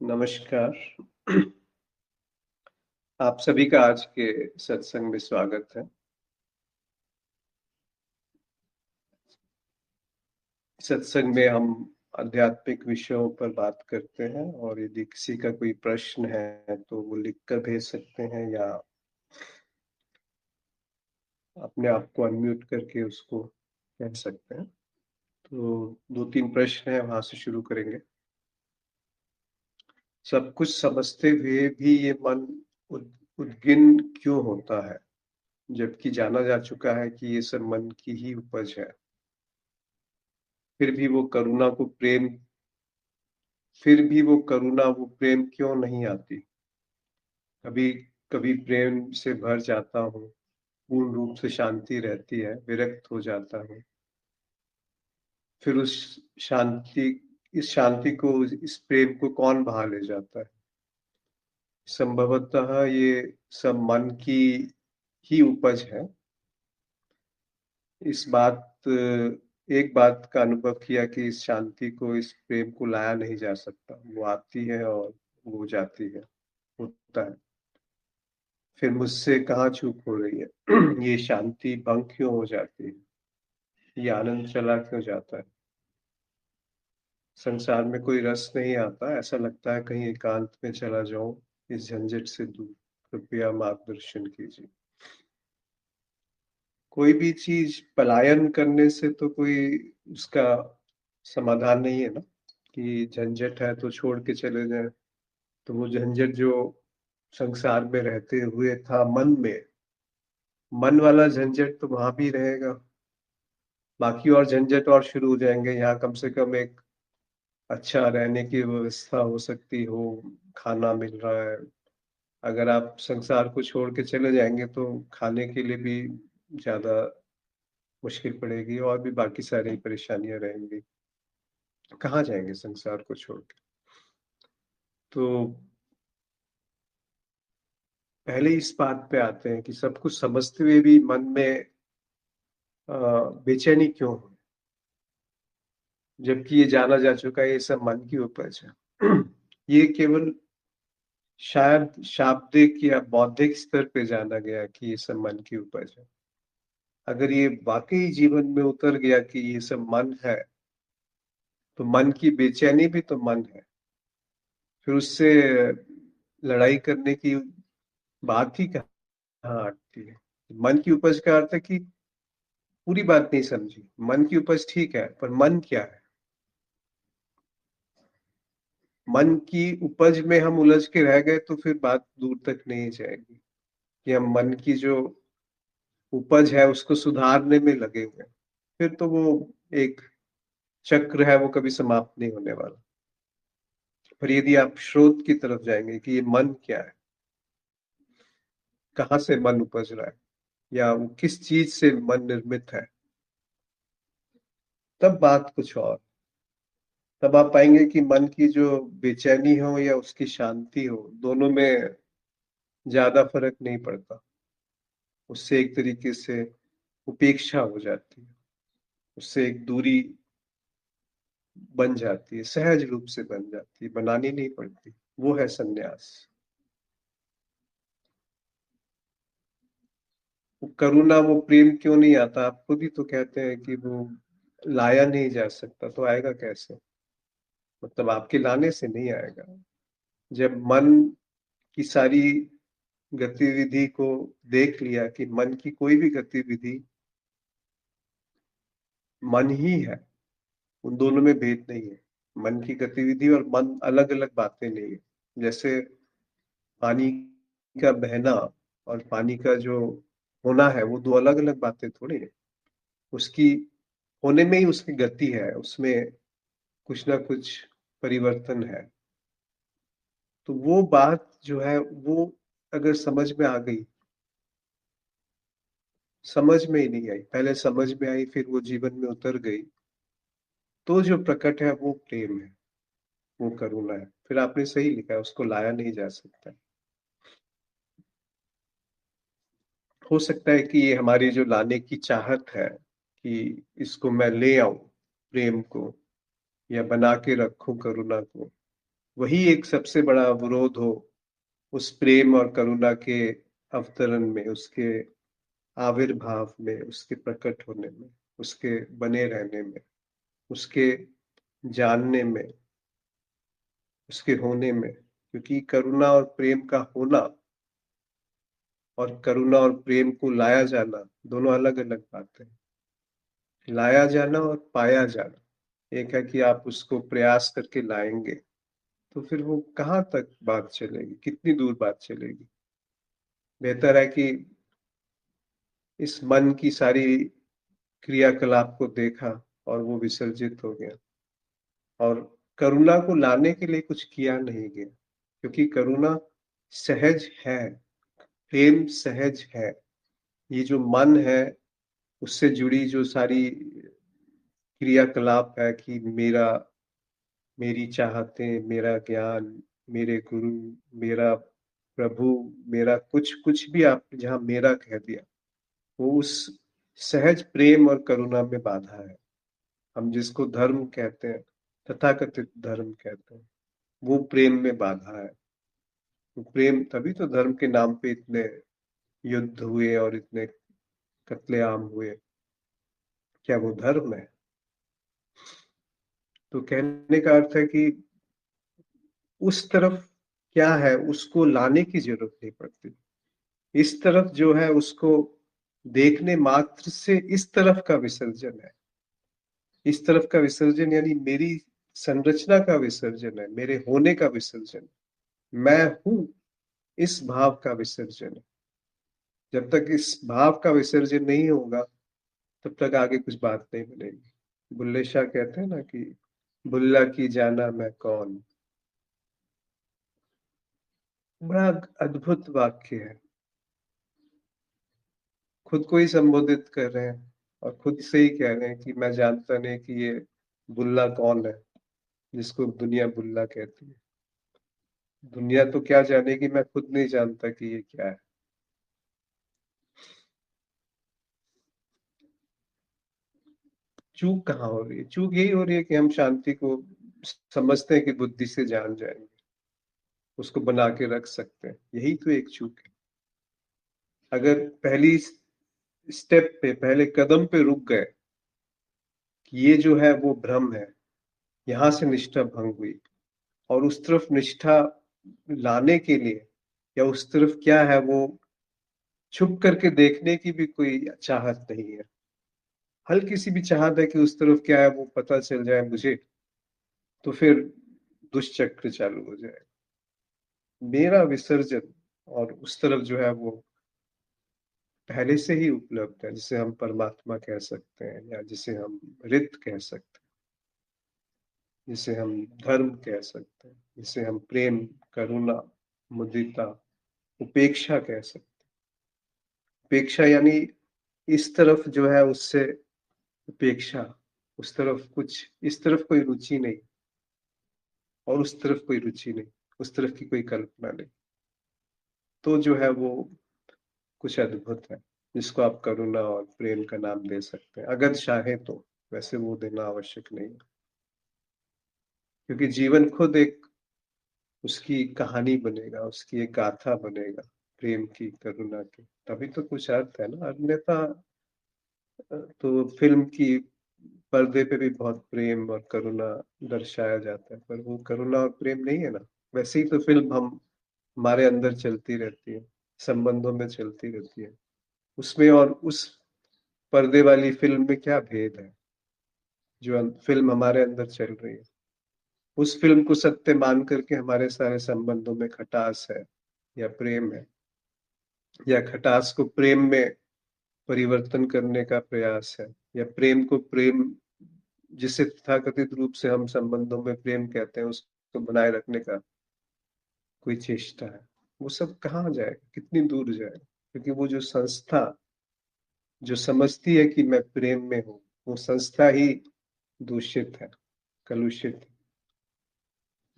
नमस्कार। आप सभी का आज के सत्संग में स्वागत है। सत्संग में हम आध्यात्मिक विषयों पर बात करते हैं और यदि किसी का कोई प्रश्न है तो वो लिख कर भेज सकते हैं या अपने आप को अनम्यूट करके उसको कह सकते हैं। तो 2-3 प्रश्न हैं, वहाँ से शुरू करेंगे। सब कुछ समझते हुए भी ये मन उद्विग्न क्यों होता है, जबकि जाना जा चुका है कि ये सब मन की ही उपज है। फिर भी वो करुणा को प्रेम फिर भी वो करुणा वो प्रेम क्यों नहीं आती? कभी कभी प्रेम से भर जाता हूँ, पूर्ण रूप से शांति रहती है, विरक्त हो जाता हूँ। फिर शांति इस शांति को, इस प्रेम को कौन बहा ले जाता है? संभवतः ये सब मन की ही उपज है। इस बात एक बात का अनुभव किया कि इस शांति को, इस प्रेम को लाया नहीं जा सकता। वो आती है और वो जाती है, होता है। फिर मुझसे कहाँ चूक हो रही है? ये शांति भंग क्यों हो जाती है? ये आनंद चला क्यों जाता है? संसार में कोई रस नहीं आता, ऐसा लगता है कहीं एकांत में चला जाऊं, इस झंझट से दूर। कृपया मार्गदर्शन कीजिए। कोई भी चीज पलायन करने से तो कोई उसका समाधान नहीं है ना, कि झंझट है तो छोड़ के चले जाए। तो वो झंझट जो संसार में रहते हुए था मन में, मन वाला झंझट तो वहां भी रहेगा। बाकी और झंझट और शुरू हो जाएंगे। यहाँ कम से कम एक अच्छा रहने की व्यवस्था हो सकती हो, खाना मिल रहा है। अगर आप संसार को छोड़ के चले जाएंगे तो खाने के लिए भी ज्यादा मुश्किल पड़ेगी और भी बाकी सारी परेशानियां रहेंगी। कहाँ जाएंगे संसार को छोड़ के? तो पहले इस बात पे आते हैं कि सब कुछ समझते हुए भी मन में बेचैनी क्यों हो, जबकि ये जाना जा चुका है ये सब मन की उपज है। ये केवल शायद शाब्दिक या बौद्धिक स्तर पे जाना गया कि ये सब मन की उपज है। अगर ये वाकई जीवन में उतर गया कि ये सब मन है, तो मन की बेचैनी भी तो मन है। फिर उससे लड़ाई करने की बात ही कहाँ आती है? मन की उपज का अर्थ है कि पूरी बात नहीं समझी। मन की उपज ठीक है, पर मन क्या है? मन की उपज में हम उलझ के रह गए तो फिर बात दूर तक नहीं जाएगी। कि हम मन की जो उपज है उसको सुधारने में लगे हुए हैं, फिर तो वो एक चक्र है, वो कभी समाप्त नहीं होने वाला। पर यदि आप स्रोत की तरफ जाएंगे कि ये मन क्या है, कहाँ से मन उपज रहा है, या वो किस चीज से मन निर्मित है, तब बात कुछ और। तब आप पाएंगे कि मन की जो बेचैनी हो या उसकी शांति हो, दोनों में ज्यादा फर्क नहीं पड़ता। उससे एक तरीके से उपेक्षा हो जाती है, उससे एक दूरी बन जाती है, सहज रूप से बन जाती है, बनानी नहीं पड़ती। वो है सन्यास। वो करुणा वो प्रेम क्यों नहीं आता? आप खुद ही तो कहते हैं कि वो लाया नहीं जा सकता, तो आएगा कैसे? मतलब आपके लाने से नहीं आएगा। जब मन की सारी गतिविधि को देख लिया कि मन की कोई भी गतिविधि मन ही है, उन दोनों में भेद नहीं है। मन की गतिविधि और मन अलग अलग बातें नहीं है। जैसे पानी का बहना और पानी का जो होना है, वो दो अलग अलग बातें थोड़ी है। उसकी होने में ही उसकी गति है, उसमें कुछ ना कुछ परिवर्तन है। तो वो बात जो है वो अगर समझ में आ गई, समझ में ही नहीं आई, पहले समझ में आई फिर वो जीवन में उतर गई, तो जो प्रकट है वो प्रेम है, वो करुणा है। फिर आपने सही लिखा है, उसको लाया नहीं जा सकता। हो सकता है कि ये हमारी जो लाने की चाहत है कि इसको मैं ले आऊं, प्रेम को, या बना के रखूं करुणा को, वही एक सबसे बड़ा अवरोध हो उस प्रेम और करुणा के अवतरण में, उसके आविर्भाव में, उसके प्रकट होने में, उसके बने रहने में, उसके जानने में, उसके होने में। क्योंकि करुणा और प्रेम का होना और करुणा और प्रेम को लाया जाना दोनों अलग अलग बातें हैं। लाया जाना और पाया जाना, एक है कि आप उसको प्रयास करके लाएंगे तो फिर वो कहाँ तक बात चलेगी, कितनी दूर बात चलेगी। बेहतर है कि इस मन की सारी क्रियाकलाप को देखा और वो विसर्जित हो गया, और करुणा को लाने के लिए कुछ किया नहीं गया, क्योंकि करुणा सहज है, प्रेम सहज है। ये जो मन है उससे जुड़ी जो सारी क्रियाकलाप है कि मेरा, मेरी चाहतें, मेरा ज्ञान, मेरे गुरु, मेरा प्रभु, मेरा कुछ कुछ भी आप जहाँ मेरा कह दिया, वो उस सहज प्रेम और करुणा में बाधा है। हम जिसको धर्म कहते हैं, तथाकथित धर्म कहते हैं, वो प्रेम में बाधा है। वो प्रेम, तभी तो धर्म के नाम पे इतने युद्ध हुए और इतने कत्लेआम हुए। क्या वो धर्म है? तो कहने का अर्थ है कि उस तरफ क्या है उसको लाने की जरूरत नहीं पड़ती। इस तरफ जो है उसको देखने मात्र से इस तरफ का विसर्जन है। इस तरफ का विसर्जन यानी मेरी संरचना का विसर्जन है, मेरे होने का विसर्जन, मैं हूं, इस भाव का विसर्जन है। जब तक इस भाव का विसर्जन नहीं होगा तब तक आगे कुछ बात नहीं बनेगी। बुल्ले शाह कहते हैं ना कि बुल्ला की जाना मैं कौन। बड़ा अद्भुत वाक्य है। खुद को ही संबोधित कर रहे हैं और खुद से ही कह रहे हैं कि मैं जानता नहीं कि ये बुल्ला कौन है, जिसको दुनिया बुल्ला कहती है। दुनिया तो क्या जानेगी, मैं खुद नहीं जानता कि ये क्या है। चूक कहाँ हो रही है? चूक यही हो रही है कि हम शांति को समझते हैं कि बुद्धि से जान जाएंगे, उसको बना के रख सकते हैं, यही तो एक चूक है। अगर पहली स्टेप पे, पहले कदम पे रुक गए कि ये जो है वो भ्रम है, यहाँ से निष्ठा भंग हुई, और उस तरफ निष्ठा लाने के लिए या उस तरफ क्या है वो छुप करके देखने की भी कोई चाहत नहीं है। हल्की सी भी चाहत है कि उस तरफ क्या है वो पता चल जाए मुझे, तो फिर दुष्चक्र चालू हो जाए। मेरा विसर्जन और उस तरफ जो है वो पहले से ही उपलब्ध है, जिसे हम परमात्मा कह सकते हैं या जिसे हम रित कह सकते हैं, जिसे हम धर्म कह सकते हैं, जिसे हम प्रेम, करुणा, मुदिता, उपेक्षा कह सकते हैं। उपेक्षा यानी इस तरफ जो है उससे उपेक्षा, उस तरफ कुछ, इस तरफ कोई रुचि नहीं और उस तरफ कोई रुचि नहीं, उस तरफ की कोई कल्पना नहीं। तो जो है वो कुछ अद्भुत है, जिसको आप करुणा और प्रेम का नाम दे सकते हैं अगर चाहे तो। वैसे वो देना आवश्यक नहीं है, क्योंकि जीवन खुद एक उसकी कहानी बनेगा, उसकी एक गाथा बनेगा, प्रेम की, करुणा की। तभी तो कुछ अर्थ है ना, अन्यथा तो फिल्म की पर्दे पे भी बहुत प्रेम और करुणा दर्शाया जाता है, पर वो करुणा और प्रेम नहीं है ना। वैसे ही तो फिल्म हम हमारे अंदर चलती रहती है, संबंधों में चलती रहती है। उसमें और उस पर्दे वाली फिल्म में क्या भेद है? जो फिल्म हमारे अंदर चल रही है, उस फिल्म को सत्य मान करके हमारे सारे संबंधों में खटास है या प्रेम है, या खटास को प्रेम में परिवर्तन करने का प्रयास है, या प्रेम को प्रेम, जिसे तथाकथित रूप से हम संबंधों में प्रेम कहते हैं, उसको बनाए रखने का कोई चेष्टा है। वो सब कहाँ जाएगा, कितनी दूर जाएगा? क्योंकि वो जो संस्था जो समझती है कि मैं प्रेम में हूँ, वो संस्था ही दूषित है, कलुषित है,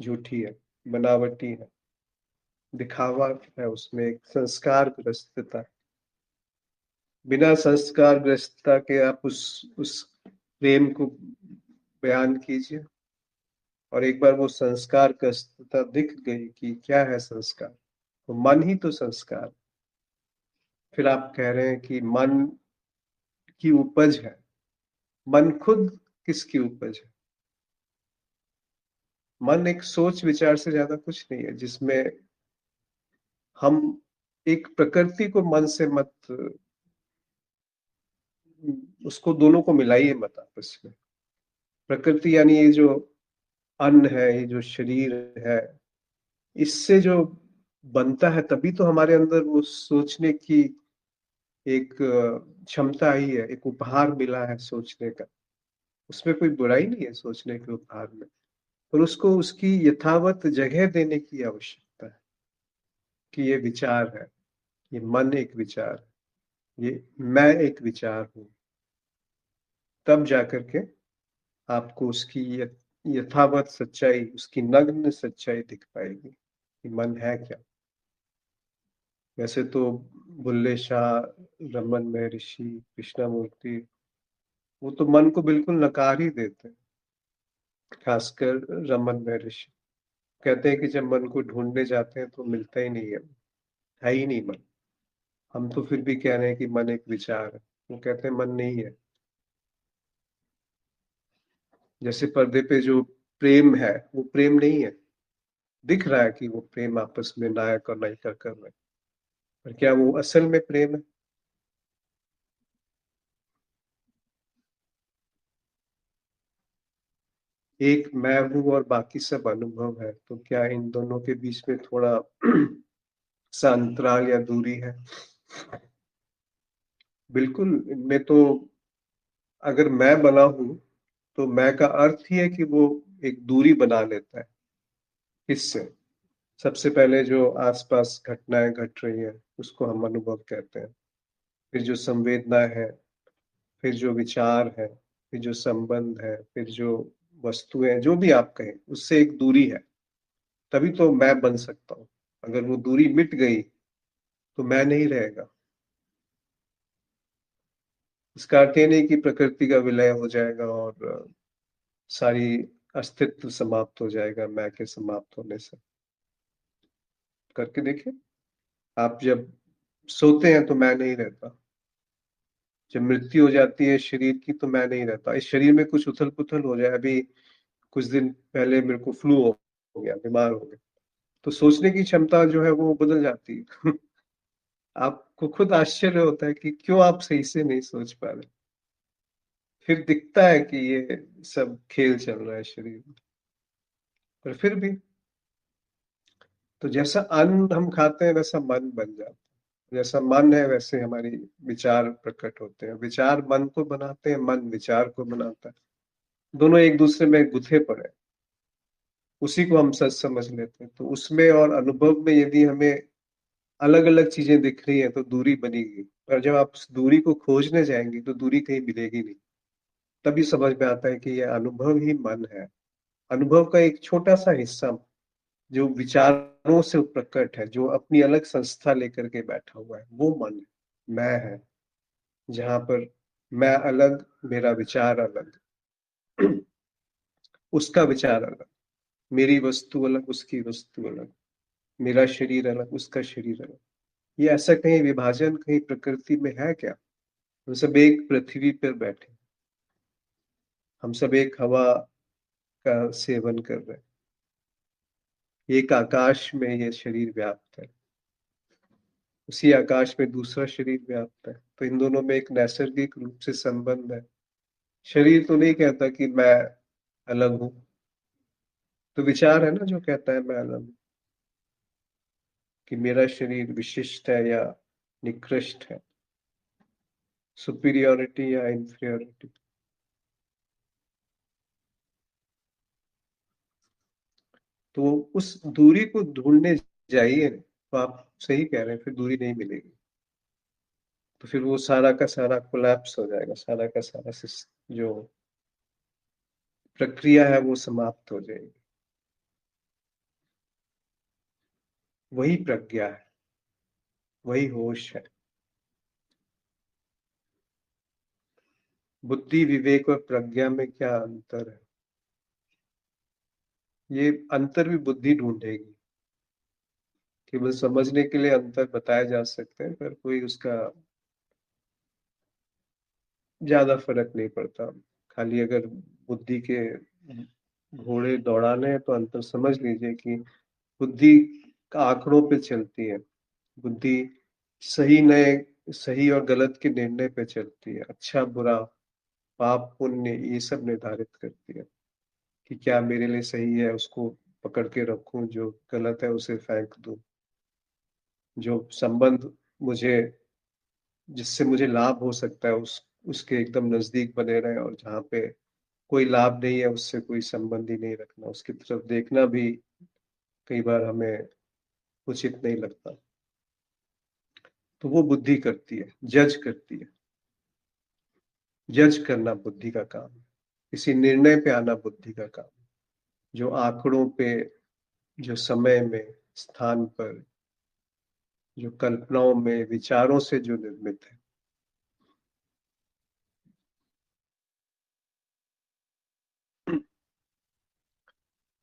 झूठी है, बनावटी है, दिखावा है, उसमें एक संस्कार ग्रस्तता। बिना संस्कार ग्रस्तता के आप उस प्रेम को बयान कीजिए, और एक बार वो संस्कार का स्थिति दिख गई कि क्या है संस्कार, तो मन ही तो संस्कार। फिर आप कह रहे हैं कि मन की उपज है। मन खुद किसकी उपज है? मन एक सोच विचार से ज्यादा कुछ नहीं है, जिसमें हम एक प्रकृति को मन से मत, उसको दोनों को मिलाइए मत आपस में। प्रकृति यानी ये जो अन्न है, ये जो शरीर है, इससे जो बनता है, तभी तो हमारे अंदर वो सोचने की एक क्षमता आई है, एक उपहार मिला है सोचने का। उसमें कोई बुराई नहीं है सोचने के उपहार में, पर उसको उसकी यथावत जगह देने की आवश्यकता है कि ये विचार है, ये मन एक विचार है, ये मैं एक विचार हूं। तब जाकर के आपको उसकी यथावत सच्चाई, उसकी नग्न सच्चाई दिख पाएगी कि मन है क्या। वैसे तो बुल्ले शाह, रमन महर्षि, कृष्णमूर्ति, वो तो मन को बिल्कुल नकार ही देते हैं। खासकर रमन महर्षि कहते हैं कि जब मन को ढूंढने जाते हैं तो मिलता ही नहीं है ही नहीं मन। हम तो फिर भी कह रहे हैं कि मन एक विचार है, वो कहते हैं मन नहीं है। जैसे पर्दे पे जो प्रेम है, वो प्रेम नहीं है। दिख रहा है कि वो प्रेम आपस में नायक और नायिका कर रहे हैं, पर क्या वो असल में प्रेम है? एक मैं हूं और बाकी सब अनुभव है, तो क्या इन दोनों के बीच में थोड़ा सा अंतराल या दूरी है? बिल्कुल। इनमें तो अगर मैं बना हूं, तो मैं का अर्थ ही है कि वो एक दूरी बना लेता है। किससे? सबसे पहले जो आसपास घटनाएं घट रही हैं, उसको हम अनुभव कहते हैं। फिर जो संवेदना है, फिर जो विचार है, फिर जो संबंध है, फिर जो वस्तुएं, जो भी आप कहें, उससे एक दूरी है। तभी तो मैं बन सकता हूँ। अगर वो दूरी मिट गई तो मैं नहीं रहेगा। इसका अर्थ ये नहीं कि प्रकृति का विलय हो जाएगा और सारी अस्तित्व समाप्त हो जाएगा मैं के समाप्त होने से। करके देखिए। आप जब सोते हैं तो मैं नहीं रहता। जब मृत्यु हो जाती है शरीर की तो मैं नहीं रहता। इस शरीर में कुछ उथल पुथल हो जाए, अभी कुछ दिन पहले मेरे को फ्लू हो गया, बीमार हो गया, तो सोचने की क्षमता जो है वो बदल जाती है। आपको खुद आश्चर्य होता है कि क्यों आप सही से नहीं सोच पा रहे। फिर दिखता है कि ये सब खेल चल रहा है शरीर में। पर फिर भी, तो जैसा अन्न हम खाते हैं वैसा मन बन जाता है। जैसा मन है वैसे हमारी विचार प्रकट होते हैं। विचार मन को बनाते हैं, मन विचार को बनाता है। दोनों एक दूसरे में गुथे पड़े हैं। उसी को हम सच समझ लेते हैं। तो उसमें और अनुभव में यदि हमें अलग अलग चीजें दिख रही हैं तो दूरी बनेगी। और जब आप उस दूरी को खोजने जाएंगे तो दूरी कहीं मिलेगी नहीं। तभी समझ में आता है कि यह अनुभव ही मन है। अनुभव का एक छोटा सा हिस्सा जो विचारों से प्रकट है, जो अपनी अलग संस्था लेकर के बैठा हुआ है, वो मन है, मैं है। जहां पर मैं अलग, मेरा विचार अलग, उसका विचार अलग, मेरी वस्तु अलग, उसकी वस्तु अलग, मेरा शरीर अलग, उसका शरीर अलग। ये ऐसा कहीं विभाजन कहीं प्रकृति में है क्या? हम सब एक पृथ्वी पर बैठे, हम सब एक हवा का सेवन कर रहे हैं। एक आकाश में ये शरीर व्याप्त है, उसी आकाश में दूसरा शरीर व्याप्त है। तो इन दोनों में एक नैसर्गिक रूप से संबंध है। शरीर तो नहीं कहता कि मैं अलग हूं, तो विचार है ना जो कहता है मैं अलग हूं, कि मेरा शरीर विशिष्ट है या निकृष्ट है, सुपीरियोरिटी या इंफीरियोरिटी। तो उस दूरी को ढूंढने जाइए, तो आप सही कह रहे हैं, फिर दूरी नहीं मिलेगी। तो फिर वो सारा का सारा कोलैप्स हो जाएगा, सारा का सारा जो प्रक्रिया है वो समाप्त हो जाएगी। वही प्रज्ञा है, वही होश है। बुद्धि, विवेक और प्रज्ञा में क्या अंतर है? ये अंतर भी बुद्धि ढूंढेगी। केवल समझने के लिए अंतर बताए जा सकते हैं, पर कोई उसका ज्यादा फर्क नहीं पड़ता। खाली अगर बुद्धि के घोड़े दौड़ाने हैं तो अंतर समझ लीजिए कि बुद्धि आंकड़ों पे चलती है। बुद्धि सही और गलत के निर्णय पे चलती है। अच्छा बुरा, पाप पुण्य, ये सब निर्धारित करती है कि क्या मेरे लिए सही है उसको पकड़ के रखूं, जो गलत है उसे फेंक दूं। जो संबंध मुझे जिससे मुझे लाभ हो सकता है उसके एकदम नजदीक बने रहे, और जहाँ पे कोई लाभ नहीं है उससे कोई संबंध ही नहीं रखना। उसकी तरफ देखना भी कई बार हमें उचित नहीं लगता। तो वो बुद्धि करती है, जज करती है। जज करना बुद्धि का काम है। किसी निर्णय पे आना बुद्धि का काम है, जो आंकड़ों पे, जो समय में, स्थान पर, जो कल्पनाओं में, विचारों से जो निर्मित है।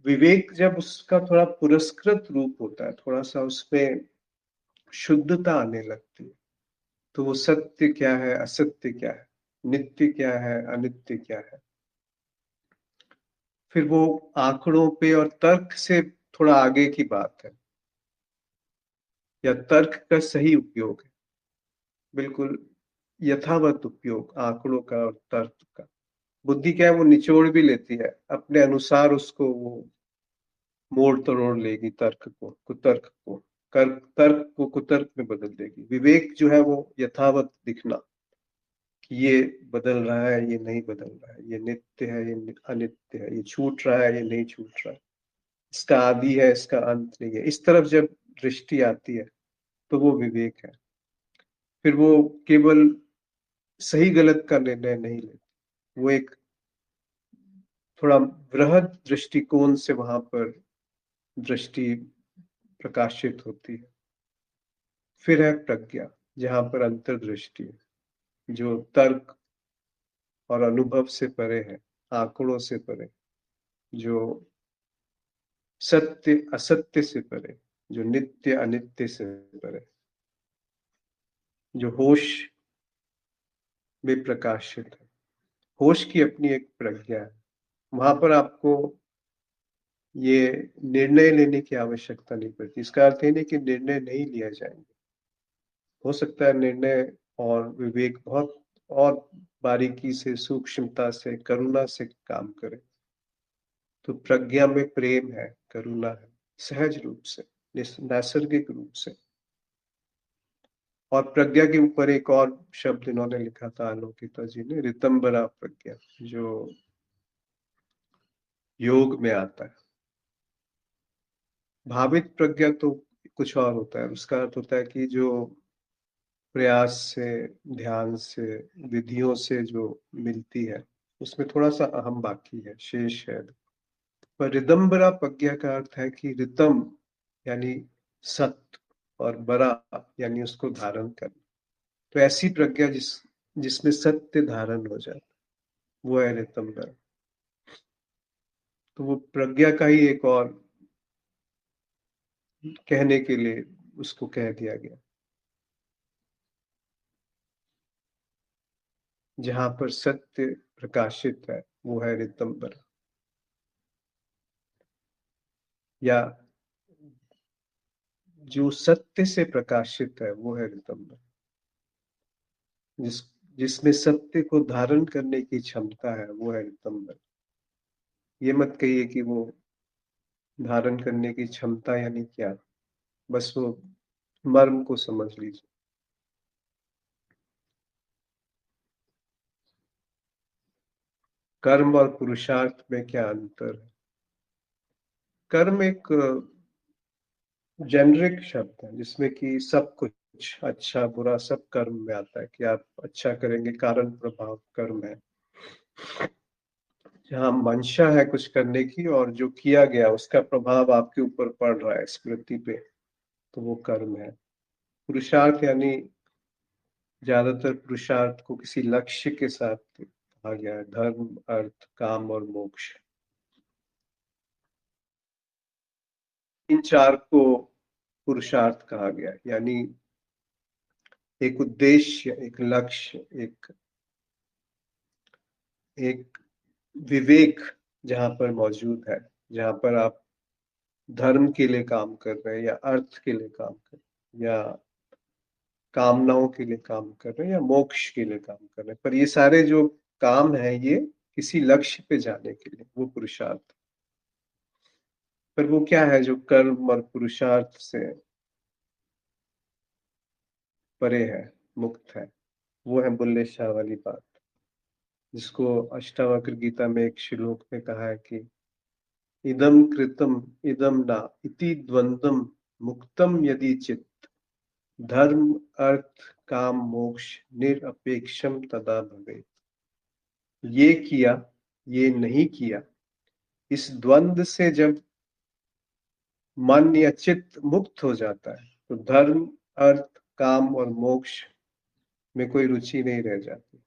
विवेक जब उसका थोड़ा पुरस्कृत रूप होता है, थोड़ा सा उसमें शुद्धता आने लगती है, तो वो सत्य क्या है, असत्य क्या है, नित्य क्या है, अनित्य क्या है, फिर वो आंकड़ों पे और तर्क से थोड़ा आगे की बात है, या तर्क का सही उपयोग है। बिल्कुल यथावत उपयोग आंकड़ों का और तर्क का। बुद्धि क्या है, वो निचोड़ भी लेती है अपने अनुसार, उसको वो मोड़ तोड़ लेगी तर्क को, कुतर्क को, तर्क को कुतर्क में बदल देगी। विवेक जो है वो यथावत दिखना, कि ये बदल रहा है, ये नहीं बदल रहा है, ये नित्य है, ये अनित्य है, ये छूट रहा है, ये नहीं छूट रहा है, इसका आदि है, इसका अंत नहीं है। इस तरफ जब दृष्टि आती है तो वो विवेक है। फिर वो केवल सही गलत का निर्णय नहीं लेती, वो एक थोड़ा वृहद दृष्टिकोण से वहां पर दृष्टि प्रकाशित होती है। फिर है प्रज्ञा, जहां पर अंतर्दृष्टि है, जो तर्क और अनुभव से परे है, आंकड़ों से परे, जो सत्य असत्य से परे, जो नित्य अनित्य से परे, जो होश में प्रकाशित है। होश की अपनी एक प्रज्ञा है। वहां पर आपको ये निर्णय लेने की आवश्यकता नहीं पड़ती। इसका अर्थ ये नहीं कि निर्णय नहीं लिया जाएंगे। हो सकता है निर्णय और विवेक बहुत और बारीकी से, सूक्ष्मता से, करुणा से काम करे। तो प्रज्ञा में प्रेम है, करुणा है, सहज रूप से, नैसर्गिक रूप से। और प्रज्ञा के ऊपर एक और शब्द इन्होंने लिखा था आलोकिता जी ने, रितंबरा प्रज्ञा, जो योग में आता है। भावित प्रज्ञा तो कुछ और होता है। उसका अर्थ होता है कि जो प्रयास से, ध्यान से, विधियों से जो मिलती है, उसमें थोड़ा सा अहम बाकी है, शेष है। पर रिदंबरा प्रज्ञा का अर्थ है कि रितम यानी सत्य, और बरा यानी उसको धारण करना। तो ऐसी प्रज्ञा जिसमें सत्य धारण हो जाए, वो है रितंबरा। तो वो प्रज्ञा का ही एक और कहने के लिए उसको कह दिया गया, जहां पर सत्य प्रकाशित है, वो है रितंबरा। या जो सत्य से प्रकाशित है वो है ऋतंबर। जिस जिसमें सत्य को धारण करने की क्षमता है वो है ऋतंबर। ये मत कहिए कि वो धारण करने की क्षमता यानी क्या, बस वो मर्म को समझ लीजिए। कर्म और पुरुषार्थ में क्या अंतर है? कर्म एक जेनरिक शब्द है, जिसमें कि सब कुछ अच्छा बुरा सब कर्म में आता है। कि आप अच्छा करेंगे, कारण प्रभाव कर्म है। जहाँ मंशा है कुछ करने की, और जो किया गया उसका प्रभाव आपके ऊपर पड़ रहा है स्मृति पे, तो वो कर्म है। पुरुषार्थ यानी ज्यादातर पुरुषार्थ को किसी लक्ष्य के साथ कहा गया है, धर्म, अर्थ, काम और मोक्ष। इन चार को पुरुषार्थ कहा गया, यानी एक उद्देश्य, एक लक्ष्य, एक एक विवेक जहां पर मौजूद है, जहां पर आप धर्म के लिए काम कर रहे हैं या अर्थ के लिए काम कर रहे हैं या कामनाओं के लिए काम कर रहे हैं या मोक्ष के लिए काम कर रहे हैं, पर ये सारे जो काम है ये किसी लक्ष्य पे जाने के लिए, वो पुरुषार्थ। पर वो क्या है जो कर्म और पुरुषार्थ से परे है, मुक्त है? वो है बुल्ले शाह वाली बात, जिसको अष्टावक्र गीता में एक श्लोक में कहा है कि इदम कृतम इदम ना इति द्वंद्वम मुक्तम यदि चित धर्म अर्थ काम मोक्ष निरपेक्षम तदा भवेत्। ये किया, ये नहीं किया, इस द्वंद्व से जब मन या चित्त मुक्त हो जाता है तो धर्म अर्थ काम और मोक्ष में कोई रुचि नहीं रह जाती।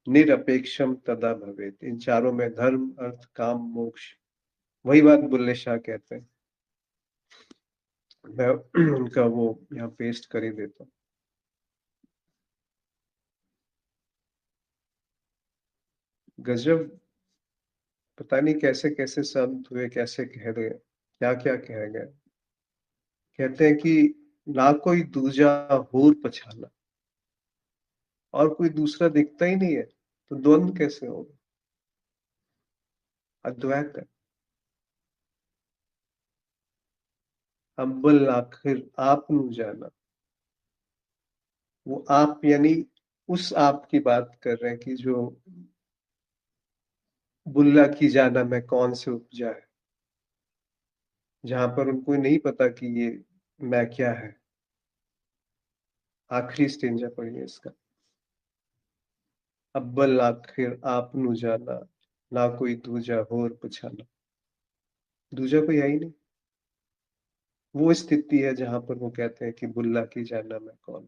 निरपेक्षम तदा भवेत्, इन चारों में धर्म अर्थ काम मोक्ष, वही बात बुल्ले शाह कहते हैं। मैं उनका वो यहाँ पेस्ट कर ही देता हूँ। गजब, पता नहीं कैसे कैसे संत हुए, कैसे कह गए, क्या क्या कह गए। कहते हैं कि ना कोई दूजा होर पछाना, और कोई दूसरा दिखता ही नहीं है, तो द्वंद कैसे होगा? अद्वैत है। अव्वल आखिर आप नु जाना, वो आप यानी उस आप की बात कर रहे हैं कि जो बुल्ला की जाना में कौन से उपजा है, जहां पर उनको नहीं पता कि ये मैं क्या है। आखिरी स्टेंजा पढ़िए इसका। अव्वल आखिर आप नु जाना, ना कोई दूजा होर पछाना। दूजा कोई है ही नहीं। वो स्थिति है जहां पर वो कहते हैं कि बुल्ला की जाना मैं कौन।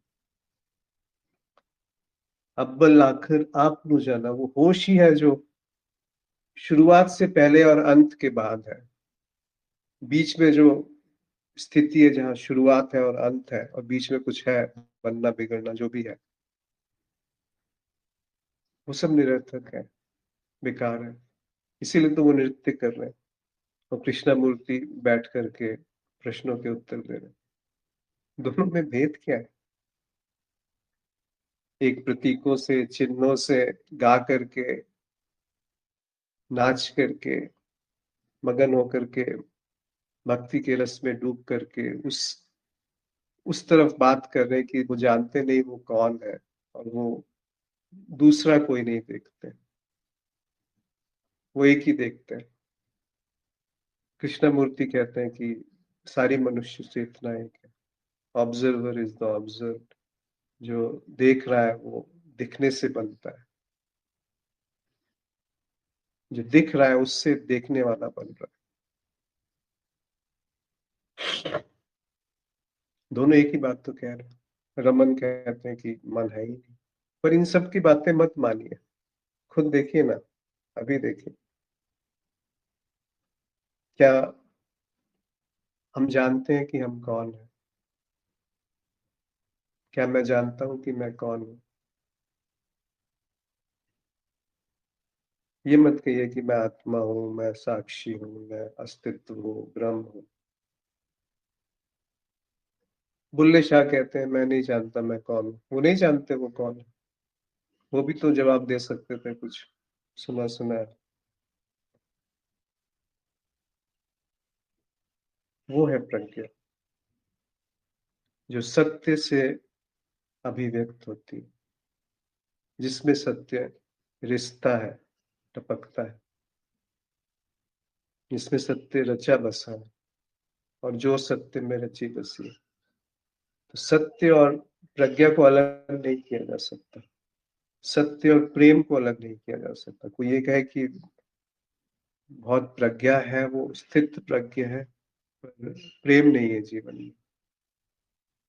अव्वल आखिर आप नु जाना, वो होश ही है जो शुरुआत से पहले और अंत के बाद है। बीच में जो स्थिति है जहाँ शुरुआत है और अंत है और बीच में कुछ है, बनना बिगड़ना जो भी है, वो सब निरर्थक है, बेकार है। इसीलिए तो वो नृत्य कर रहे हैं और कृष्णा मूर्ति बैठ करके प्रश्नों के उत्तर दे रहे हैं। दोनों में भेद क्या है? एक प्रतीकों से, चिन्हों से, गा करके, नाच करके, मगन होकर के, भक्ति के रस में डूब करके उस तरफ बात कर रहे हैं कि वो जानते नहीं वो कौन है, और वो दूसरा कोई नहीं देखते, वो एक ही देखते हैं। कृष्णमूर्ति कहते हैं कि सारी मनुष्य से इतना एक है, ऑब्जर्वर इज द ऑब्जर्व। जो देख रहा है वो दिखने से बनता है, जो दिख रहा है उससे देखने वाला बन रहा है। दोनों एक ही बात तो कह रहे हैं। रमन कहते हैं कि मन है ही नहीं। पर इन सब की बातें मत मानिए, खुद देखिए ना, अभी देखिए। क्या हम जानते हैं कि हम कौन है? क्या मैं जानता हूं कि मैं कौन हूं? ये मत कहिए कि मैं आत्मा हूं, मैं साक्षी हूं, मैं अस्तित्व हूं, ब्रह्म हूं। बुल्ले शाह कहते हैं मैं नहीं जानता मैं कौन हूं। वो नहीं जानते वो कौन है। वो भी तो जवाब दे सकते थे कुछ सुना सुना है। वो है प्रज्ञा, जो सत्य से अभिव्यक्त होती है, जिसमें सत्य रिश्ता है, टपकता है, जिसमें सत्य रचा बसा है, और जो सत्य में रची बसी है। तो सत्य और प्रज्ञा को अलग नहीं किया जा सकता। सत्य और प्रेम को अलग नहीं किया जा सकता। कोई ये कहे कि बहुत प्रज्ञा है, वो स्थित प्रज्ञ है, पर प्रेम नहीं है जीवन में,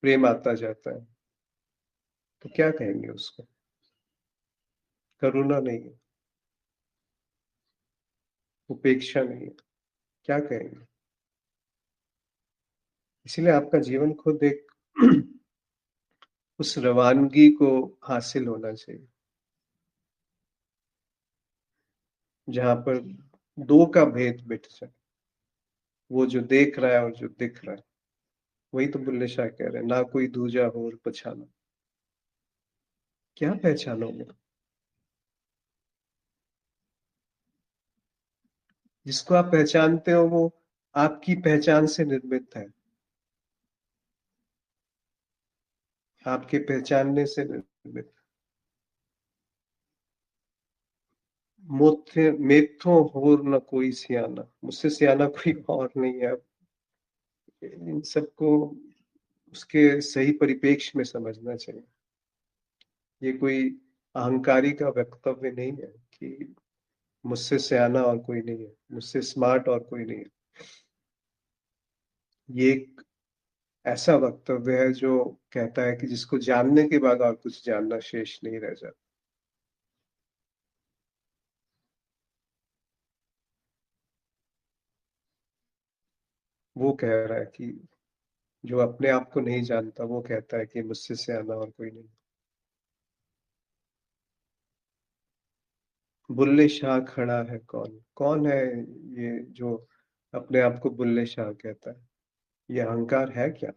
प्रेम आता जाता है, तो क्या कहेंगे उसको? करुणा नहीं है, उपेक्षा नहीं है, क्या कहेंगे? इसीलिए आपका जीवन खुद एक उस रवानगी को हासिल होना चाहिए, जहाँ पर दो का भेद मिट जाए, वो जो देख रहा है और जो दिख रहा है। वही तो बुल्ले शाह कह रहे हैं, ना कोई दूजा होर पछाना। क्या पहचानोगे? जिसको आप पहचानते हो वो आपकी पहचान से निर्मित है, आपके पहचानने से निर्मित। मोथे मेथों होर न कोई सियाना, मुझसे सियाना कोई और नहीं है। इन सबको उसके सही परिप्रेक्ष्य में समझना चाहिए। ये कोई अहंकारी का वक्तव्य नहीं है कि मुझसे सियाना और कोई नहीं है, मुझसे स्मार्ट और कोई नहीं है। ये एक ऐसा वक्तव्य है जो कहता है कि जिसको जानने के बाद और कुछ जानना शेष नहीं रह जाता। वो कह रहा है कि जो अपने आप को नहीं जानता वो कहता है कि मुझसे सियाना और कोई नहीं। बुल्ले शाह खड़ा है कौन? कौन है ये जो अपने आप को बुल्ले शाह कहता है? ये अहंकार है क्या?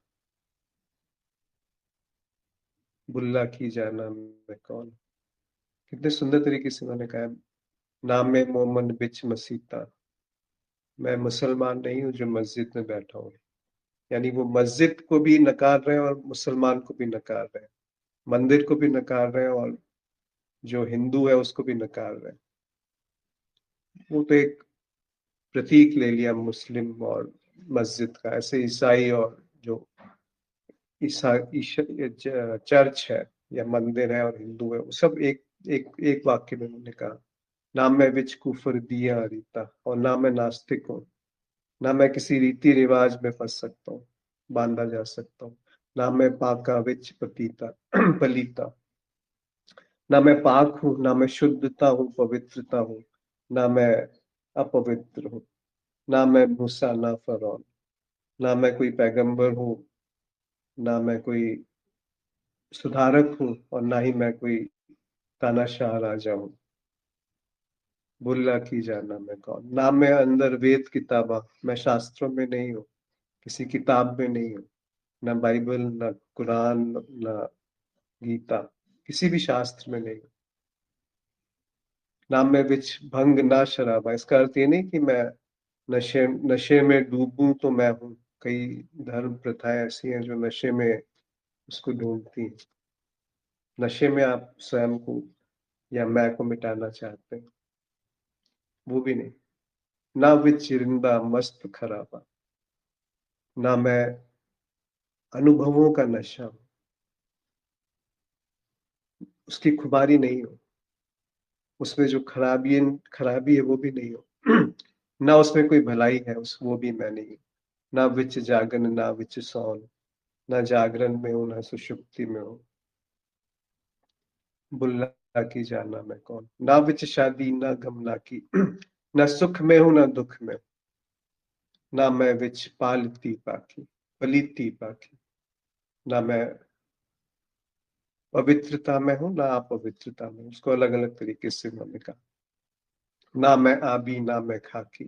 बुल्ला की जाना मैं कौन? कितने सुंदर तरीके से उन्होंने कहा, नाम में मोमन बिच मसीता। मैं मुसलमान नहीं हूँ जो मस्जिद में बैठा हूँ। यानी वो मस्जिद को भी नकार रहे हैं और मुसलमान को भी नकार रहे हैं, मंदिर को भी नकार रहे हैं और जो हिंदू है उसको भी नकार रहे हैं। वो तो एक प्रतीक ले लिया मुस्लिम और मस्जिद का। ऐसे ईसाई और जो ईसा चर्च है या मंदिर है और हिंदू है, वो सब एक एक एक वाक्य में उन्होंने कहा, ना मैं विच कुफर दिया रीता, और ना मैं नास्तिक हूँ, ना मैं किसी रीति रिवाज में फंस सकता हूँ, बांधा जा सकता हूँ, ना मैं पाका विच पतीता पलीता। ना मैं पाक हूँ, ना मैं शुद्धता हूँ, पवित्रता हूँ, ना मैं अपवित्र हूँ, ना मैं मूसा ना फरौन, ना मैं कोई पैगंबर हूँ, ना मैं कोई सुधारक हूँ, और ना ही मैं कोई तानाशाह राजा हूँ। बुल्ला की जाना मैं कौन? ना मैं अंदर वेद किताबा, मैं शास्त्रों में नहीं हूँ, किसी किताब में नहीं हूँ, ना बाइबल, ना कुरान, ना गीता, किसी भी शास्त्र में नहीं हूँ। ना मैं विच भंग ना शराबा, इसका अर्थ ये नहीं कि मैं नशे नशे में डूबूं तो मैं हूँ। कई धर्म प्रथाएं ऐसी हैं जो नशे में उसको ढूंढती हैं। नशे में आप स्वयं को या मैं को मिटाना चाहते हैं, वो भी नहीं। ना विच चिरिंदा मस्त खराबा, ना मैं अनुभवों का नशा हूं, उसकी खुमारी नहीं हो, उसमें जो खराबी है वो भी नहीं हो। ना उसमें कोई भलाई है, उस वो भी मैं नहीं हूं। ना विच जागन ना विच सौन, ना जागरण में हूं ना सुषुप्ति में हूं। बुल्ला की जाना मैं कौन? ना विच शादी ना गम ना की, ना सुख में हूं ना दुख में हूं, ना मैं विच पालती पाकी पलीती पाकी, ना मैं पवित्रता में हूँ ना अपवित्रता में। उसको अलग अलग तरीके से उन्होंने कहा, ना मैं आबी ना मैं खाकी,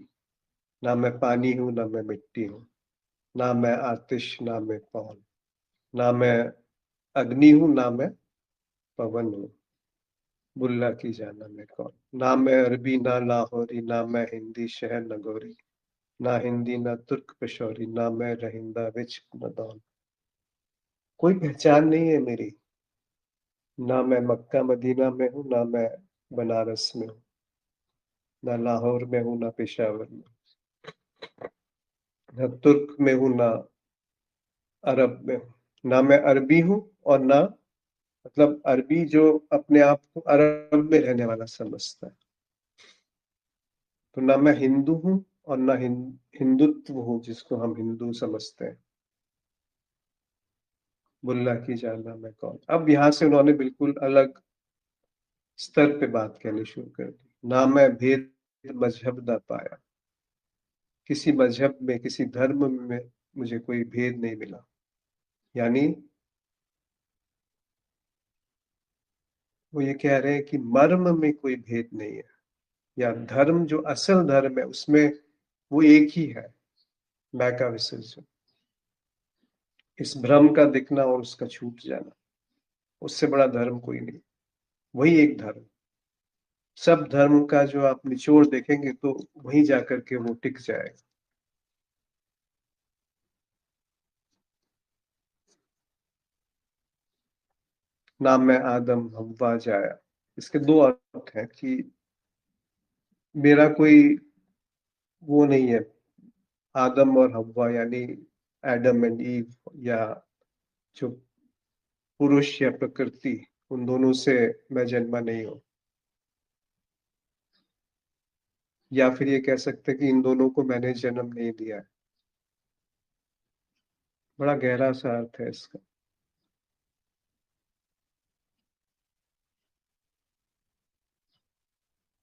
ना मैं पानी हूँ ना मैं मिट्टी हूँ, ना मैं आतिश ना मैं पवन, ना मैं अग्नि हूँ ना मैं पवन हूँ। बुल्ला की जाना मैं कौन? ना मैं अरबी ना लाहौरी, ना मैं हिंदी शहर नगोरी, ना हिंदी ना तुर्क पेशौरी, ना मैं रहिंदा विच नदौन। कोई पहचान नहीं है मेरी, ना मैं मक्का मदीना में हूँ ना मैं बनारस में हूँ, ना लाहौर में हूँ ना पेशावर में, ना तुर्क में हूँ ना अरब में हूँ, ना मैं अरबी हूँ और ना, मतलब अरबी जो अपने आप को अरब में रहने वाला समझता है। तो ना मैं हिंदू हूँ और ना हिंदुत्व हूँ जिसको हम हिंदू समझते हैं। बुल्ला की जाना मैं कौन? अब यहाँ से उन्होंने बिल्कुल अलग स्तर पे बात कहनी शुरू कर दी। ना मैं भेद मजहब ना पाया, किसी मजहब में किसी धर्म में मुझे कोई भेद नहीं मिला। यानी वो ये कह रहे हैं कि मर्म में कोई भेद नहीं है, या धर्म जो असल धर्म है उसमें वो एक ही है, मैं का विसर्जन। इस भ्रम का दिखना और उसका छूट जाना, उससे बड़ा धर्म कोई नहीं। वही एक धर्म। सब धर्म का जो आप निचोड़ देखेंगे तो वहीं जाकर के वो टिक जाएगा। नाम में आदम हव्वा जाया, इसके दो अर्थ हैं कि मेरा कोई वो नहीं है, आदम और हव्वा यानी एडम एंड ईव, या जो पुरुष या प्रकृति, उन दोनों से मैं जन्मा नहीं हूं। या फिर ये कह सकते हैं कि इन दोनों को मैंने जन्म नहीं दिया है। बड़ा गहरा सा अर्थ है इसका।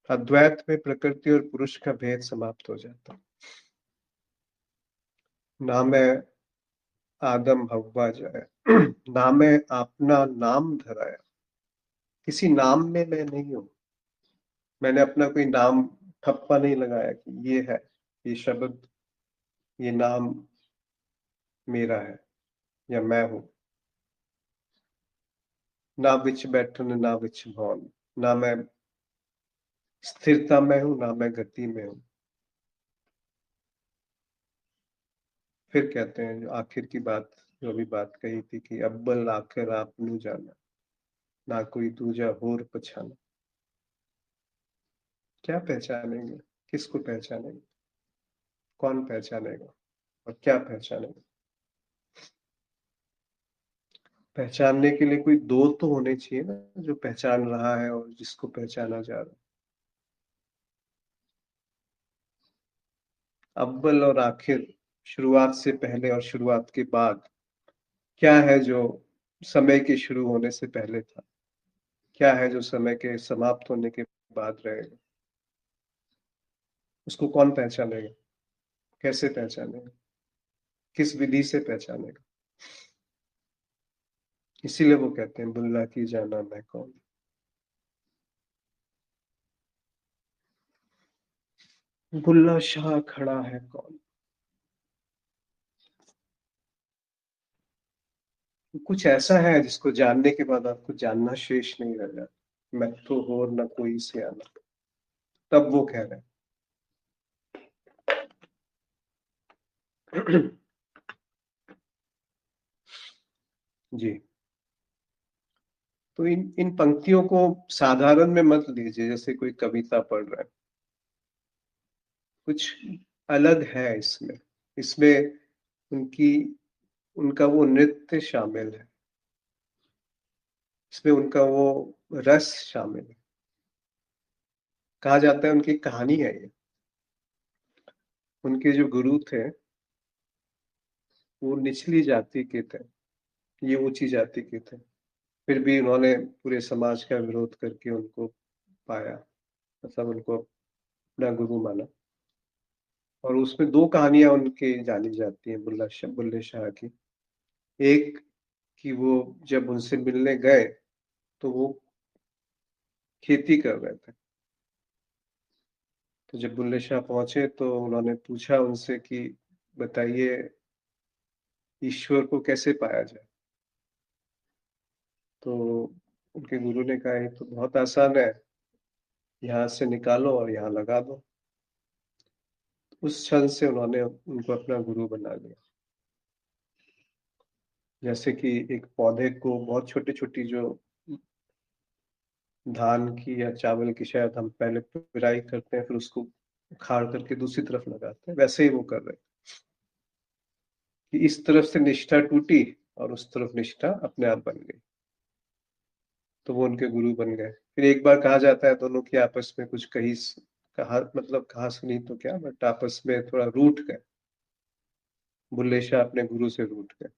अद्वैत में प्रकृति और पुरुष का भेद समाप्त हो जाता है। ना मैं आदम हव्वा जाया, ना मैं अपना नाम धराया। किसी नाम में मैं नहीं हूं। मैंने अपना कोई नाम ठप्पा नहीं लगाया कि ये है, ये शब्द, ये नाम मेरा है या मैं हूं। ना विच बैठन ना विच भवन, ना मैं स्थिरता में हूं ना मैं गति में हूं। फिर कहते हैं जो आखिर की बात, जो अभी बात कही थी कि अव्वल आखिर आप नु जाना, ना कोई दूजा होर पछाना। क्या पहचानेंगे? किसको पहचानेंगे? कौन पहचानेगा? और क्या पहचानेगा? पहचानने के लिए कोई दो तो होने चाहिए ना, जो पहचान रहा है और जिसको पहचाना जा रहा है। अव्वल और आखिर, शुरुआत से पहले और शुरुआत के बाद, क्या है जो समय के शुरू होने से पहले था? क्या है जो समय के समाप्त होने के बाद रहेगा? उसको कौन पहचानेगा? कैसे पहचानेगा? किस विधि से पहचानेगा? इसीलिए वो कहते हैं बुल्ला की जाना मैं कौन। बुल्ला शाह खड़ा है कौन। कुछ ऐसा है जिसको जानने के बाद आपको जानना शेष नहीं रह जाता। मैं तो हो न कोई से आना। तब वो कह रहे हैं। जी। तो इन इन पंक्तियों को साधारण में मत लीजिए जैसे कोई कविता पढ़ रहा है। कुछ अलग है इसमें। इसमें उनकी उनका वो नृत्य शामिल है। इसमें उनका वो रस शामिल है। कहा जाता है उनकी कहानी है ये। उनके जो गुरु थे वो निचली जाति के थे, ये ऊंची जाति के थे। फिर भी उन्होंने पूरे समाज का विरोध करके उनको पाया, मतलब उनको अपना गुरु माना। और उसमें दो कहानियां उनकी जानी जाती हैं बुल्ले शाह की। एक कि वो जब उनसे मिलने गए तो वो खेती कर रहे थे। तो जब बुल्ले शाह पहुंचे तो उन्होंने पूछा उनसे कि बताइए ईश्वर को कैसे पाया जाए। तो उनके गुरु ने कहा ये तो बहुत आसान है, यहाँ से निकालो और यहाँ लगा दो। उस क्षण से उन्होंने उनको अपना गुरु बना लिया। जैसे कि एक पौधे को बहुत छोटी छोटी जो धान की या चावल की शायद हम पहले पिराई करते हैं फिर उसको उखाड़ करके दूसरी तरफ लगाते हैं, वैसे ही वो कर रहे हैं कि इस तरफ से निष्ठा टूटी और उस तरफ निष्ठा अपने आप बन गई। तो वो उनके गुरु बन गए। फिर एक बार कहा जाता है दोनों की आपस में कुछ कहा, मतलब कहा सुनी तो क्या, बट आपस में थोड़ा रूठ गए। बुल्ले शाह अपने गुरु से रूठ गए।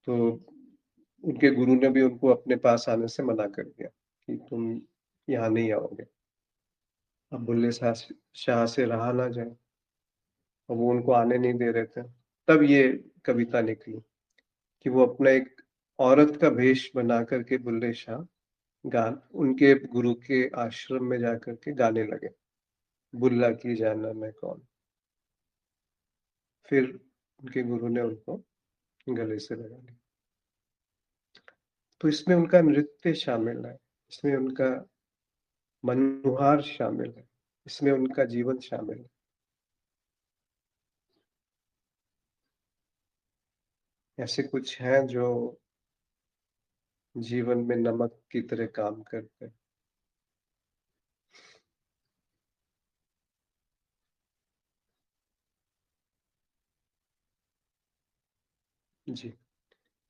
तो उनके गुरु ने भी उनको अपने पास आने से मना कर दिया कि तुम यहाँ नहीं आओगे। अब शाह से रहा ना जाए। और वो उनको आने नहीं दे रहे थे। तब ये कविता निकली कि वो अपना एक औरत का भेष बना करके बुल्ले शाह गान उनके गुरु के आश्रम में जाकर के गाने लगे, बुल्ला की जाना मैं कौन। फिर उनके गुरु ने उनको गले से लगा लिया। तो इसमें उनका नृत्य शामिल है, इसमें उनका मनोहार शामिल है, इसमें उनका जीवन शामिल है। ऐसे कुछ हैं जो जीवन में नमक की तरह काम करते हैं। जी,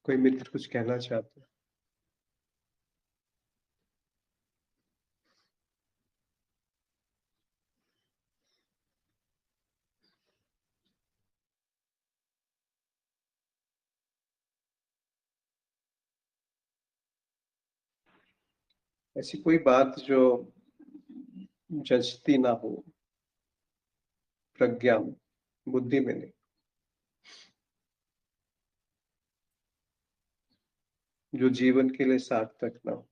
कोई मित्र कुछ कहना चाहते हैं? ऐसी कोई बात जो जचती ना हो प्रज्ञा में, बुद्धि में नहीं, जो जीवन के लिए सार्थक ना हो।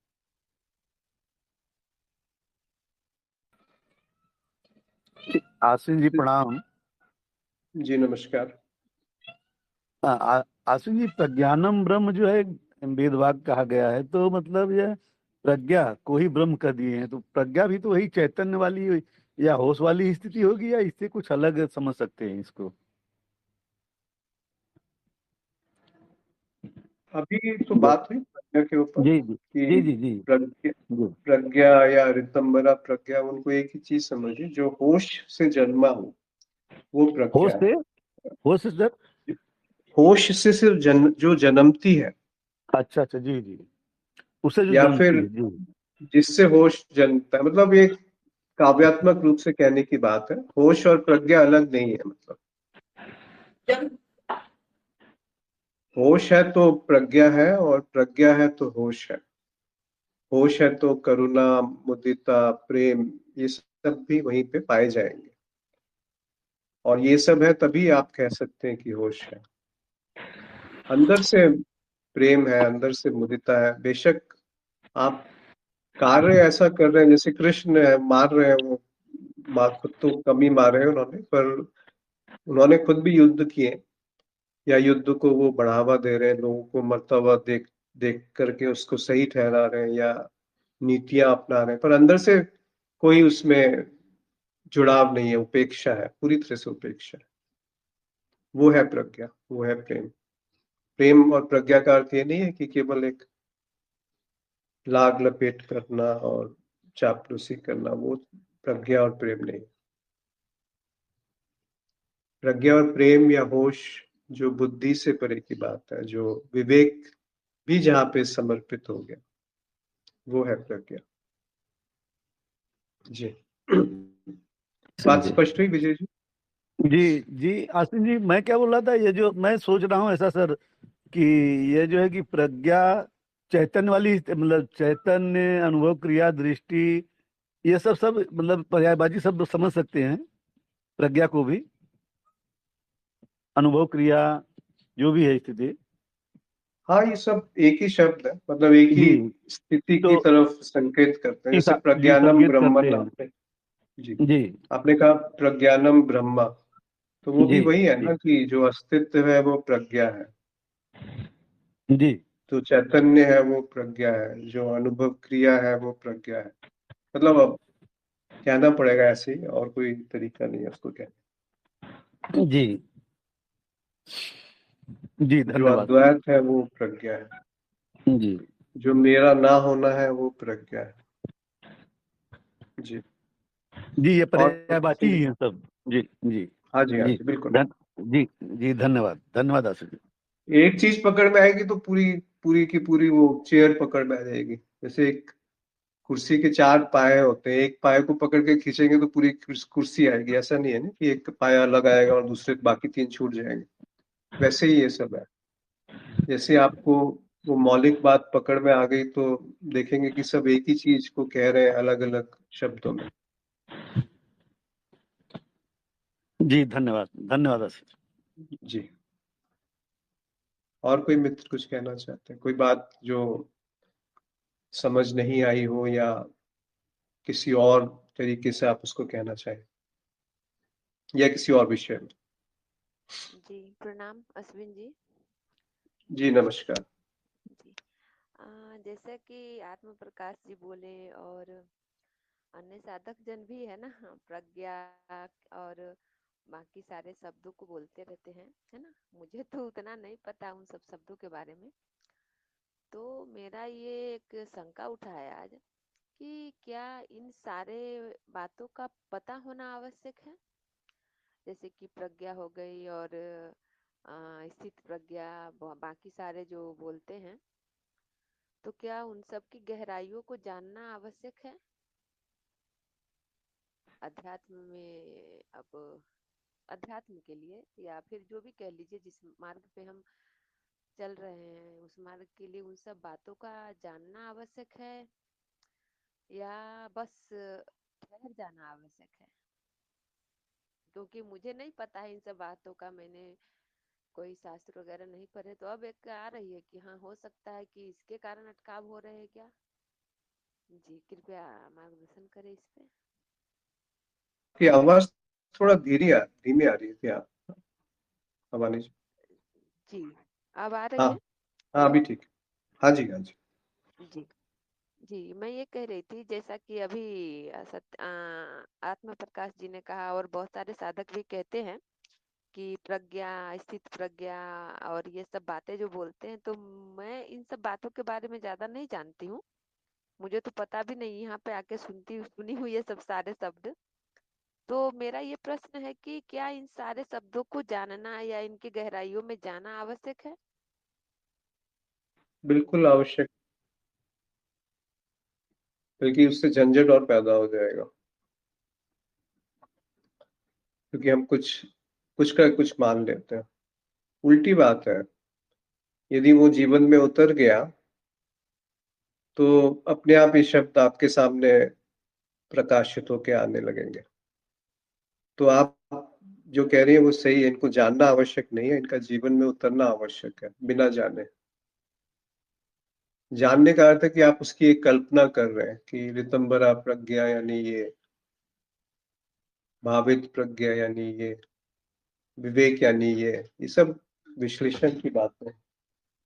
आश्विन जी प्रणाम। जी नमस्कार। आश्विन जी, प्रज्ञानम ब्रह्म जो है वेद वाक्य कहा गया है, तो मतलब यह प्रज्ञा को ही ब्रह्म कर दिए हैं, तो प्रज्ञा भी तो वही चैतन्य वाली या होश वाली स्थिति होगी, या इससे कुछ अलग समझ सकते हैं इसको? अभी तो बात हुई प्रज्ञा के ऊपर जी जी कि जी जी जी प्रज्ञा जी। प्रज्ञा या ऋतंबरा प्रज्ञा, उनको एक ही चीज समझिए, जो होश से जन्मा हो वो होश प्रज्ञा से, है। होश से सर? होश से सिर्फ जो जन्मती है, अच्छा अच्छा, जी जी, उससे जो या जन्मती फिर है, जी। जिससे होश जन्मता है, मतलब ये काव्यात्मक रूप से कहने की बात है। होश और प्रज्ञा अलग नहीं है। मतलब होश है तो प्रज्ञा है, और प्रज्ञा है तो होश है। होश है तो करुणा, मुदिता, प्रेम, ये सब भी वहीं पे पाए जाएंगे। और ये सब है तभी आप कह सकते हैं कि होश है। अंदर से प्रेम है, अंदर से मुदिता है। बेशक आप कार्य ऐसा कर रहे हैं, जैसे कृष्ण है, मार रहे हैं वो, खुद तो कम ही मारे हैं उन्होंने, पर उन्होंने खुद भी युद्ध किए, या युद्ध को वो बढ़ावा दे रहे हैं, लोगों को मरता हुआ देख देख करके उसको सही ठहरा रहे हैं, या नीतियां अपना रहे हैं, पर अंदर से कोई उसमें जुड़ाव नहीं है, उपेक्षा है, पूरी तरह से उपेक्षा है। वो है प्रज्ञा, वो है प्रेम। प्रेम और प्रज्ञा का अर्थ ये नहीं है कि केवल एक लाग लपेट करना और चापलूसी करना, वो प्रज्ञा और प्रेम नहीं। प्रज्ञा और प्रेम या होश जो बुद्धि से परे की बात है, जो विवेक भी जहां पे समर्पित हो गया, वो है प्रज्ञा। जी। बात जी स्पष्ट हुई विजय जी? जी जी। आशीष जी, मैं क्या बोल रहा था, ये जो मैं सोच रहा हूँ ऐसा सर, कि ये जो है कि प्रज्ञा चैतन्य वाली, मतलब चैतन्य, अनुभव, क्रिया, दृष्टि, ये सब सब मतलब पर्यायवाची शब्द समझ सकते हैं प्रज्ञा को भी, अनुभव, क्रिया, जो भी है स्थिति। हाँ, ये सब एक ही शब्द है, मतलब एक ही जी, स्थिति की तो तरफ संकेत करते हैं। जैसे जी प्रज्ञानम संकेत करते ब्रह्मन हैं। आपने, जी, जी आपने कहा प्रज्ञानम ब्रह्मा, तो वो भी जी वही है जी ना, कि जो अस्तित्व है वो प्रज्ञा है, जी जो चैतन्य है वो प्रज्ञा है, जो अनुभव क्रिया है वो प्रज्ञा है। मतलब अब कहना पड़ेगा ऐसे ही, और कोई तरीका नहीं है उसको कहने। जी जी, जो धन्यवाद। अद्वैत है वो प्रज्ञा है, जी जो मेरा ना होना है वो प्रज्ञा है। जी। जी, ये और पर्यायवाची ही है सब। जी जी हाँ जी, हाँ जी। जी, बिल्कुल। धन जी जी, धन्यवाद धन्यवाद आशीष जी। एक चीज पकड़ में आएगी तो पूरी पूरी की पूरी वो चेयर पकड़ में आ जाएगी। जैसे एक कुर्सी के चार पाए होते हैं, एक पाए को पकड़ के खींचेंगे तो पूरी कुर्सी आएगी। ऐसा नहीं है ना कि एक पाया अलग आएगा और दूसरे बाकी तीन छूट जाएंगे। वैसे ही ये सब है। जैसे आपको वो मौलिक बात पकड़ में आ गई तो देखेंगे कि सब एक ही चीज को कह रहे हैं अलग अलग शब्दों में। जी, धन्यवाद धन्यवाद आशीष। जी। और कोई मित्र कुछ कहना चाहते हैं, कोई बात जो समझ नहीं आई हो या किसी और तरीके से आप उसको कहना चाहें, या किसी और विषय में? जी प्रणाम अश्विन जी। जी नमस्कार। जी जैसा कि आत्म प्रकाश जी बोले और अन्य साधक जन भी है ना, प्रज्ञा और बाकी सारे शब्दों को बोलते रहते हैं, है ना। मुझे तो उतना नहीं पता उन सब शब्दों के बारे में। तो मेरा ये एक शंका उठा है आज कि क्या इन सारे बातों का पता होना आवश्यक है, जैसे कि प्रज्ञा हो गई और स्थित प्रज्ञा, बाकी सारे जो बोलते हैं, तो क्या उन सब की गहराइयों को जानना आवश्यक है अध्यात्म में? अब अध्यात्म के लिए या फिर जो भी कह लीजिए, जिस मार्ग पे हम चल रहे हैं उस मार्ग के लिए उन सब बातों का जानना आवश्यक है, या बस ठहर जाना आवश्यक है? क्योंकि मुझे नहीं पता है इन सब बातों का, मैंने कोई शास्त्र वगैरह नहीं पढ़े। तो अब एक आ रही है कि हाँ, हो सकता है कि इसके कारण अटकाव हो रहे हैं क्या। जी कृपया मार्गदर्शन करें इस पे। आपकी आवाज थोड़ा धीमी आ रही है क्या, भवानी जी? जी अब आ रही हाँ है। हाँ, अभी ठीक है। हाँ जी, हाँ जी। जी जी मैं ये कह रही थी, जैसा कि अभी आत्म प्रकाश जी ने कहा और बहुत सारे साधक भी कहते हैं कि प्रज्ञा, स्थित प्रज्ञा और ये सब बातें जो बोलते हैं, तो मैं इन सब बातों के बारे में ज्यादा नहीं जानती हूँ। मुझे तो पता भी नहीं, यहाँ पे आके सुनी हुई ये सब सारे शब्द। तो मेरा ये प्रश्न है कि क्या इन सारे शब्दों को जानना या इनकी गहराइयों में जाना आवश्यक है? बिल्कुल आवश्यक, बल्कि उससे झंझट और पैदा हो जाएगा, क्योंकि हम कुछ कुछ का कुछ मान लेते हैं। उल्टी बात है, यदि वो जीवन में उतर गया तो अपने आप ये शब्द आपके सामने प्रकाशित होके आने लगेंगे। तो आप जो कह रही हैं वो सही है, इनको जानना आवश्यक नहीं है, इनका जीवन में उतरना आवश्यक है बिना जाने। जानने का अर्थ है कि आप उसकी एक कल्पना कर रहे हैं कि ऋतंभरा प्रज्ञा यानी ये, भावित प्रज्ञा यानी ये, विवेक यानी ये सब विश्लेषण की बातें हैं,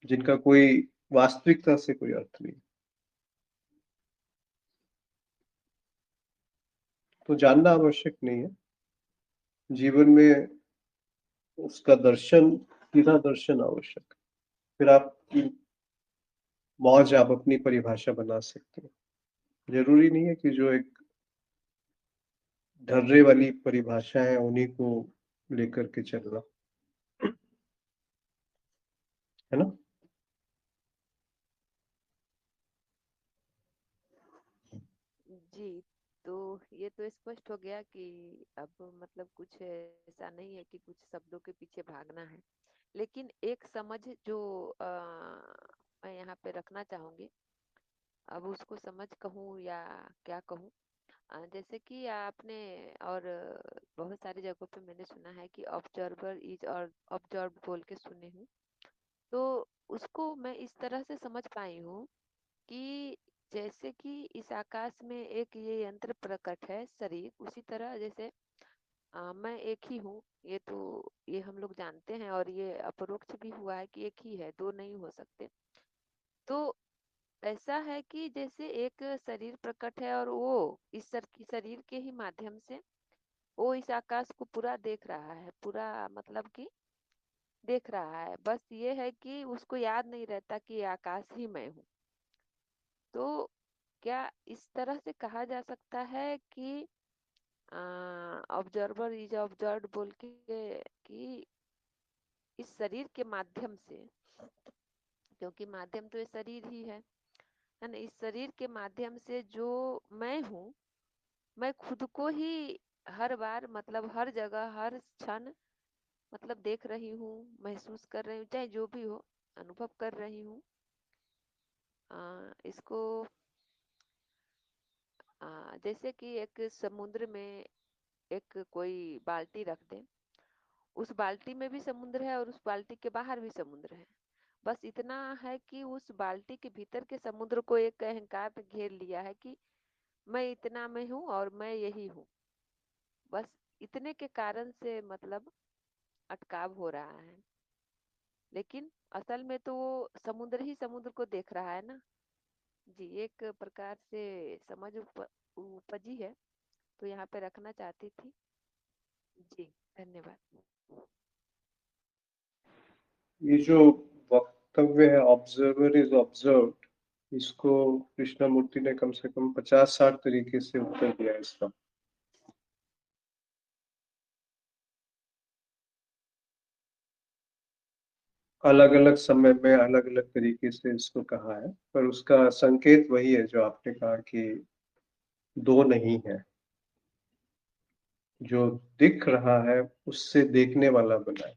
जिनका कोई वास्तविकता से कोई अर्थ नहीं। तो जानना आवश्यक नहीं है, जीवन में उसका दर्शन, सीधा दर्शन आवश्यक है। फिर आपकी मौज, आप अपनी परिभाषा बना सकते हैं। जरूरी नहीं है कि जो एक ढर्रे वाली परिभाषा है उन्हीं को लेकर के चलना, है ना। जी तो ये तो स्पष्ट हो गया कि अब मतलब कुछ ऐसा नहीं है कि कुछ शब्दों के पीछे भागना है। लेकिन एक समझ जो मैं यहाँ पे रखना चाहूंगी, अब उसको समझ कहूँ या क्या कहूँ। जैसे कि आपने और बहुत सारी जगहों पे मैंने सुना है कि ऑब्जर्वर इज और ऑब्जर्व बोल के सुने हूँ। तो उसको मैं इस तरह से समझ पाई हूँ कि जैसे कि इस आकाश में एक ये यंत्र प्रकट है शरीर, उसी तरह जैसे मैं एक ही हूँ। ये तो ये हम लोग जानते हैं और ये अपरोक्ष भी हुआ है कि एक ही है, दो नहीं हो सकते। तो ऐसा है कि जैसे एक शरीर प्रकट है और वो इस शरीर के ही माध्यम से वो इस आकाश को पूरा देख रहा है, पूरा मतलब कि देख रहा है। बस ये है कि उसको याद नहीं रहता कि ये आकाश ही मैं हूँ। तो क्या इस तरह से कहा जा सकता है कि ऑब्जर्वर इज ऑब्जर्व्ड बोल के, कि इस शरीर के माध्यम से, क्योंकि माध्यम तो ये शरीर ही है ना, इस शरीर के माध्यम से जो मैं हूँ, मैं खुद को ही हर बार मतलब हर जगह हर क्षण मतलब देख रही हूँ, महसूस कर रही हूँ, चाहे जो भी हो अनुभव कर रही हूँ। इसको जैसे कि एक समुद्र में एक कोई बाल्टी रख दें, उस बाल्टी में भी समुद्र है और उस बाल्टी के बाहर भी समुद्र है। बस इतना है कि उस बाल्टी के भीतर के समुद्र को एक अहंकार ने घेर लिया है कि मैं इतना में हूँ और मैं यही हूँ। बस इतने के कारण से मतलब अटकाव हो रहा है, लेकिन असल में तो वो समुद्र ही समुद्र को देख रहा है ना। जी, एक प्रकार से समझ उपजी है, तो यहाँ पे रखना चाहती थी। जी, धन्यवाद। ये जो वक्तव्य है ऑब्जर्वर इज ऑब्जर्व्ड, इसको कृष्णमूर्ति ने कम से कम 50-60 तरीके से उत्तर दिया है इसका। अलग अलग समय में अलग अलग तरीके से इसको कहा है, पर उसका संकेत वही है जो आपने कहा कि दो नहीं है। जो दिख रहा है उससे देखने वाला बना है।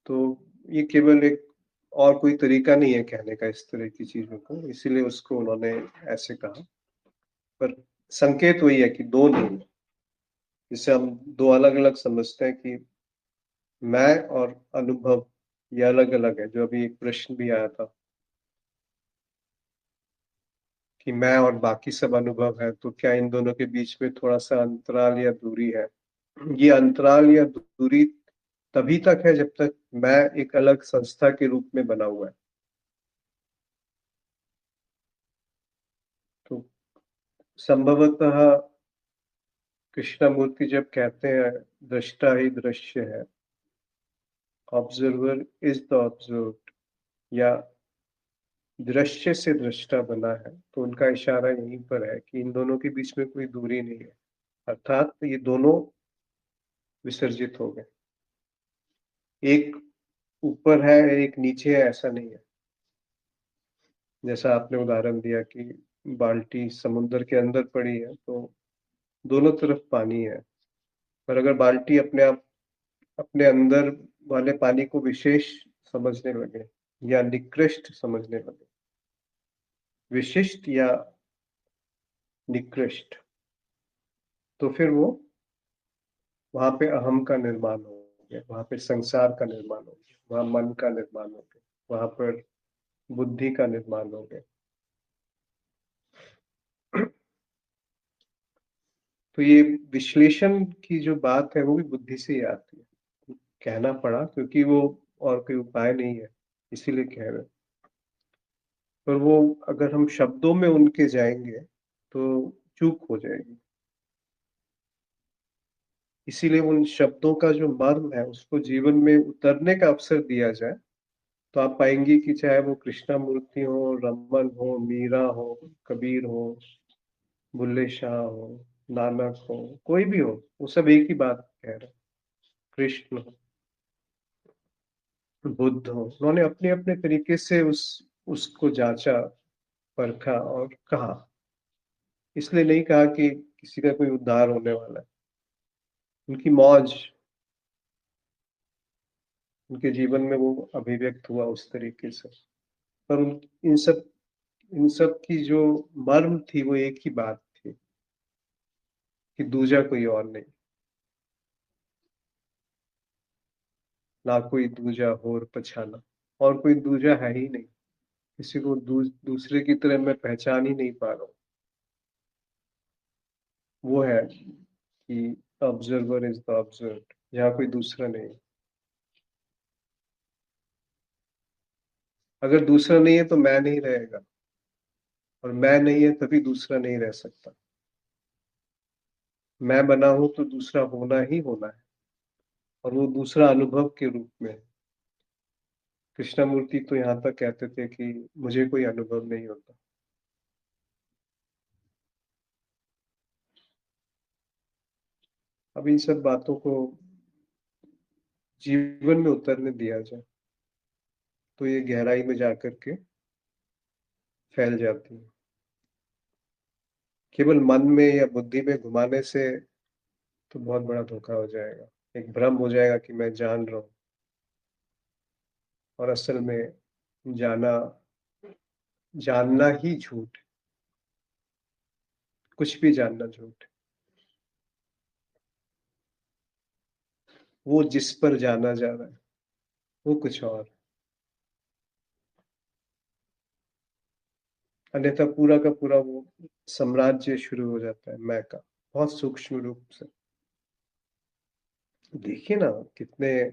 तो ये केवल एक और कोई तरीका नहीं है कहने का इस तरह की चीजों को, इसीलिए उसको उन्होंने ऐसे कहा। पर संकेत वही है कि दो नहीं है। जिसे हम दो अलग अलग समझते हैं कि मैं और अनुभव ये अलग अलग है। जो अभी एक प्रश्न भी आया था कि मैं और बाकी सब अनुभव है, तो क्या इन दोनों के बीच में थोड़ा सा अंतराल या दूरी है? ये अंतराल या दूरी तभी तक है जब तक मैं एक अलग संस्था के रूप में बना हुआ है। तो संभवतः कृष्णमूर्ति जब कहते हैं दृष्टा ही दृश्य है, ऑब्जर्वर इज द ऑब्जर्व्ड, या दृश्य से दृष्टा बना है, तो उनका इशारा यहीं पर है कि इन दोनों के बीच में कोई दूरी नहीं है। अर्थात ये दोनों विसर्जित हो गए। एक ऊपर है एक नीचे है, ऐसा नहीं है। जैसा आपने उदाहरण दिया कि बाल्टी समुद्र के अंदर पड़ी है तो दोनों तरफ पानी है, पर अगर बाल्टी अपने आप अपने अंदर वाले पानी को विशेष समझने लगे या निकृष्ट समझने लगे, विशिष्ट या निकृष्ट, तो फिर वो वहां पे अहम का निर्माण हो गया, वहां पे संसार का निर्माण हो गया, वहां मन का निर्माण हो गया, वहां पर बुद्धि का निर्माण हो गया। तो ये विश्लेषण की जो बात है वो भी बुद्धि से ही आती है। कहना पड़ा क्योंकि वो और कोई उपाय नहीं है, इसीलिए कह रहे हैं। पर वो अगर हम शब्दों में उनके जाएंगे तो चूक हो जाएगी। इसीलिए उन शब्दों का जो मर्म है उसको जीवन में उतरने का अवसर दिया जाए, तो आप पाएंगे कि चाहे वो कृष्णा मूर्ति हो, रमन हो, मीरा हो, कबीर हो, बुल्ले शाह हो, नानक हो, कोई भी हो, वो सब एक ही बात कह रहे हैं। कृष्ण हो, बुद्ध हो, उन्होंने अपने अपने तरीके से उसको जांचा, परखा और कहा। इसलिए नहीं कहा कि किसी का कोई उद्धार होने वाला है। उनकी मौज, उनके जीवन में वो अभिव्यक्त हुआ उस तरीके से। पर इन सब इन सब की जो मर्म थी वो एक ही बात थी कि दूजा कोई और नहीं, ना कोई दूजा होर पछाना, और कोई दूजा है ही नहीं। किसी को दूसरे की तरह मैं पहचान ही नहीं पा रहा हूँ। वो है कि ऑब्जर्वर इज द ऑब्जर्व्ड, यहाँ कोई दूसरा नहीं। अगर दूसरा नहीं है तो मैं नहीं रहेगा, और मैं नहीं है तभी दूसरा नहीं रह सकता। मैं बना हूं तो दूसरा होना ही होना है, और वो दूसरा अनुभव के रूप में है। कृष्णमूर्ति तो यहाँ तक कहते थे कि मुझे कोई अनुभव नहीं होता। अब इन सब बातों को जीवन में उतरने दिया जाए तो ये गहराई में जाकर के फैल जाती है। केवल मन में या बुद्धि में घुमाने से तो बहुत बड़ा धोखा हो जाएगा। एक भ्रम हो जाएगा कि मैं जान रहा हूँ, और असल में जाना जानना ही झूठ है। कुछ भी जानना झूठ है। वो जिस पर जाना जा रहा है वो कुछ और, अन्यथा पूरा का पूरा वो साम्राज्य शुरू हो जाता है मैं का, बहुत सूक्ष्म रूप से। देखिए ना कितने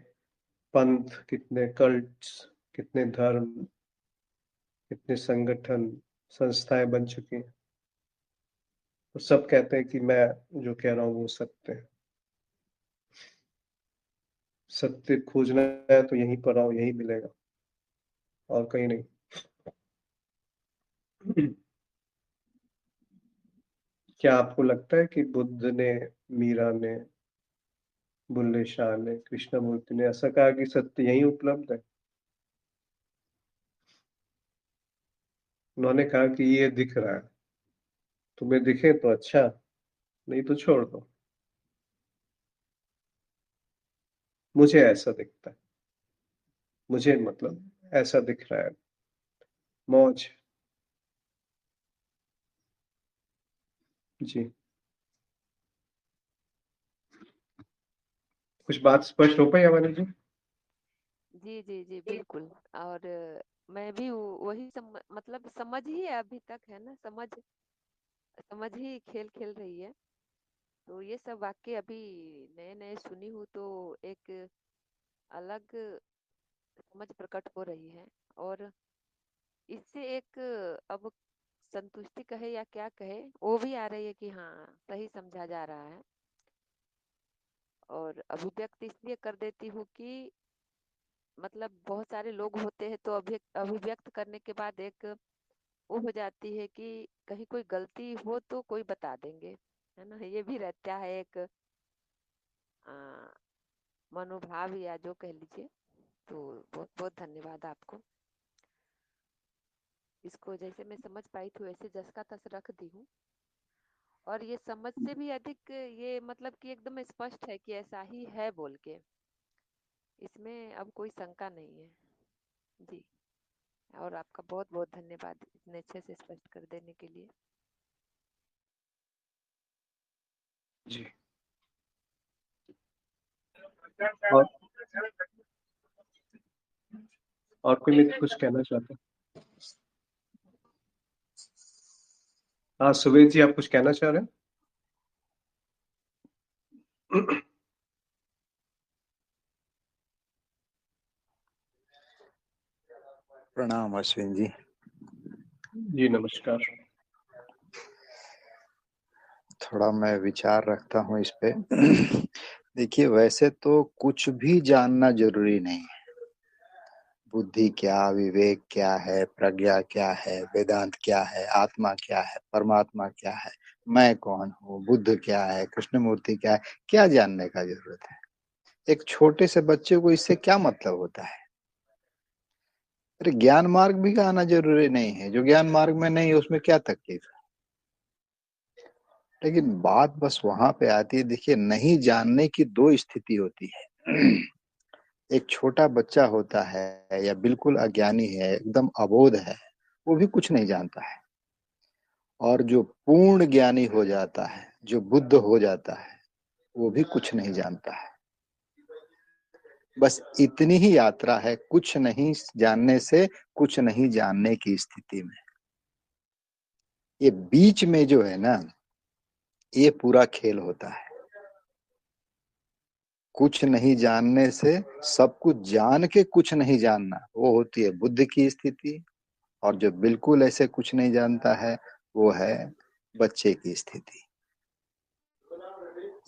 पंथ, कितने कल्ट्स, कितने धर्म, कितने संगठन, संस्थाएं बन चुकी हैं और सब कहते हैं कि मैं जो कह रहा हूँ वो सत्य है। सत्य खोजना है तो यहीं पर आओ, यहीं मिलेगा और कहीं नहीं। क्या आपको लगता है कि बुद्ध ने, मीरा ने, बुल्ले शाह ने, कृष्णमूर्ति ने ऐसा कहा कि सत्य यहीं उपलब्ध है? उन्होंने कहा कि ये दिख रहा है, तुम्हें दिखे तो अच्छा, नहीं तो छोड़ दो। मुझे ऐसा दिखता है, मुझे मतलब ऐसा दिख रहा है। मौज। जी। कुछ बात स्पष्ट हो पाई हमारी जी? जी जी जी बिल्कुल। और मैं भी वही मतलब समझ ही अभी तक है ना, समझ समझ ही खेल खेल रही है। तो ये सब वाक्य अभी नए नए सुनी हूँ तो एक अलग समझ प्रकट हो रही है। और इससे एक अब संतुष्टि कहे या क्या कहे, वो भी आ रही है कि हाँ सही समझा जा रहा है। और अभिव्यक्त इसलिए कर देती हूँ कि मतलब बहुत सारे लोग होते हैं तो अभिव्यक्त करने के बाद एक वो हो जाती है कि कहीं कोई गलती हो तो कोई बता देंगे, है ना। ये भी रहता है एक आ, मनोभाव या जो कह लीजिए। तो बहुत बहुत धन्यवाद आपको। इसको जैसे मैं समझ पाई थी वैसे जस का तस रख दी हूँ। और ये समझ से भी अधिक ये मतलब कि एकदम स्पष्ट है कि ऐसा ही है बोल के, इसमें अब कोई शंका नहीं है। जी। और आपका बहुत बहुत धन्यवाद इतने अच्छे से स्पष्ट कर देने के लिए। जी। और कोई मित्र कुछ कहना चाहते हैं? हाँ सुबेश जी, आप कुछ कहना चाह रहे हैं? प्रणाम अश्विन जी। जी नमस्कार। थोड़ा मैं विचार रखता हूँ इस पे। देखिए, वैसे तो कुछ भी जानना जरूरी नहीं है। बुद्धि क्या, विवेक क्या है, प्रज्ञा क्या है, वेदांत क्या है, आत्मा क्या है, परमात्मा क्या है, मैं कौन हूँ, बुद्ध क्या है, कृष्णमूर्ति क्या है, क्या जानने का जरूरत है? एक छोटे से बच्चे को इससे क्या मतलब होता है? अरे ज्ञान मार्ग भी का आना जरूरी नहीं है। जो ज्ञान मार्ग में नहीं है उसमें क्या तकलीफ है? लेकिन बात बस वहां पे आती है। देखिए, नहीं जानने की दो स्थिति होती है। एक छोटा बच्चा होता है या बिल्कुल अज्ञानी है, एकदम अबोध है, वो भी कुछ नहीं जानता है। और जो पूर्ण ज्ञानी हो जाता है, जो बुद्ध हो जाता है, वो भी कुछ नहीं जानता है। बस इतनी ही यात्रा है, कुछ नहीं जानने से कुछ नहीं जानने की स्थिति में। ये बीच में जो है ना, ये पूरा खेल होता है। कुछ नहीं जानने से सब कुछ जान के कुछ नहीं जानना, वो होती है बुद्ध की स्थिति। और जो बिल्कुल ऐसे कुछ नहीं जानता है, वो है बच्चे की स्थिति।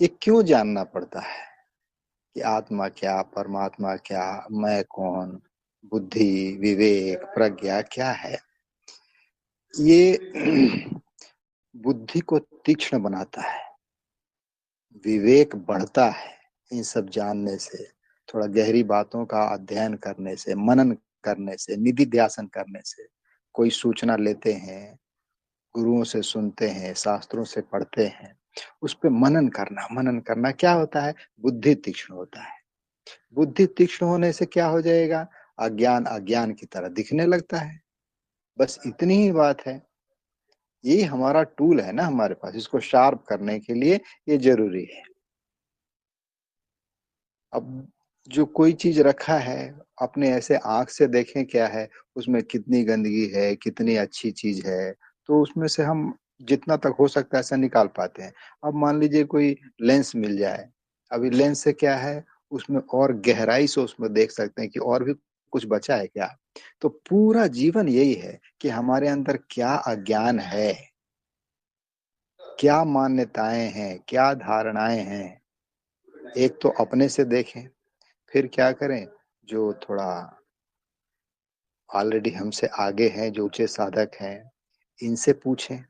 ये क्यों जानना पड़ता है कि आत्मा क्या, परमात्मा क्या, मैं कौन, बुद्धि, विवेक, प्रज्ञा क्या है? ये बुद्धि को तीक्ष्ण बनाता है, विवेक बढ़ता है इन सब जानने से, थोड़ा गहरी बातों का अध्ययन करने से, मनन करने से, निधि ध्यासन करने से। कोई सूचना लेते हैं, गुरुओं से सुनते हैं, शास्त्रों से पढ़ते हैं, उस पे मनन करना क्या होता है? बुद्धि तीक्ष्ण होता है। बुद्धि तीक्ष्ण होने से क्या हो जाएगा? अज्ञान अज्ञान की तरह दिखने लगता है। बस इतनी ही बात है। यही हमारा टूल है ना हमारे पास, इसको शार्प करने के लिए ये जरूरी है। अब जो कोई चीज रखा है, अपने ऐसे आंख से देखें क्या है, उसमें कितनी गंदगी है, कितनी अच्छी चीज है, तो उसमें से हम जितना तक हो सकता है ऐसा निकाल पाते हैं। अब मान लीजिए कोई लेंस मिल जाए, अभी लेंस से क्या है, उसमें और गहराई से उसमें देख सकते हैं कि और भी कुछ बचा है क्या। तो पूरा जीवन यही है कि हमारे अंदर क्या अज्ञान है, क्या मान्यताएं हैं, क्या धारणाएं हैं। एक तो अपने से देखें, फिर क्या करें, जो थोड़ा ऑलरेडी हमसे आगे हैं, जो ऊंचे साधक हैं, इनसे पूछें,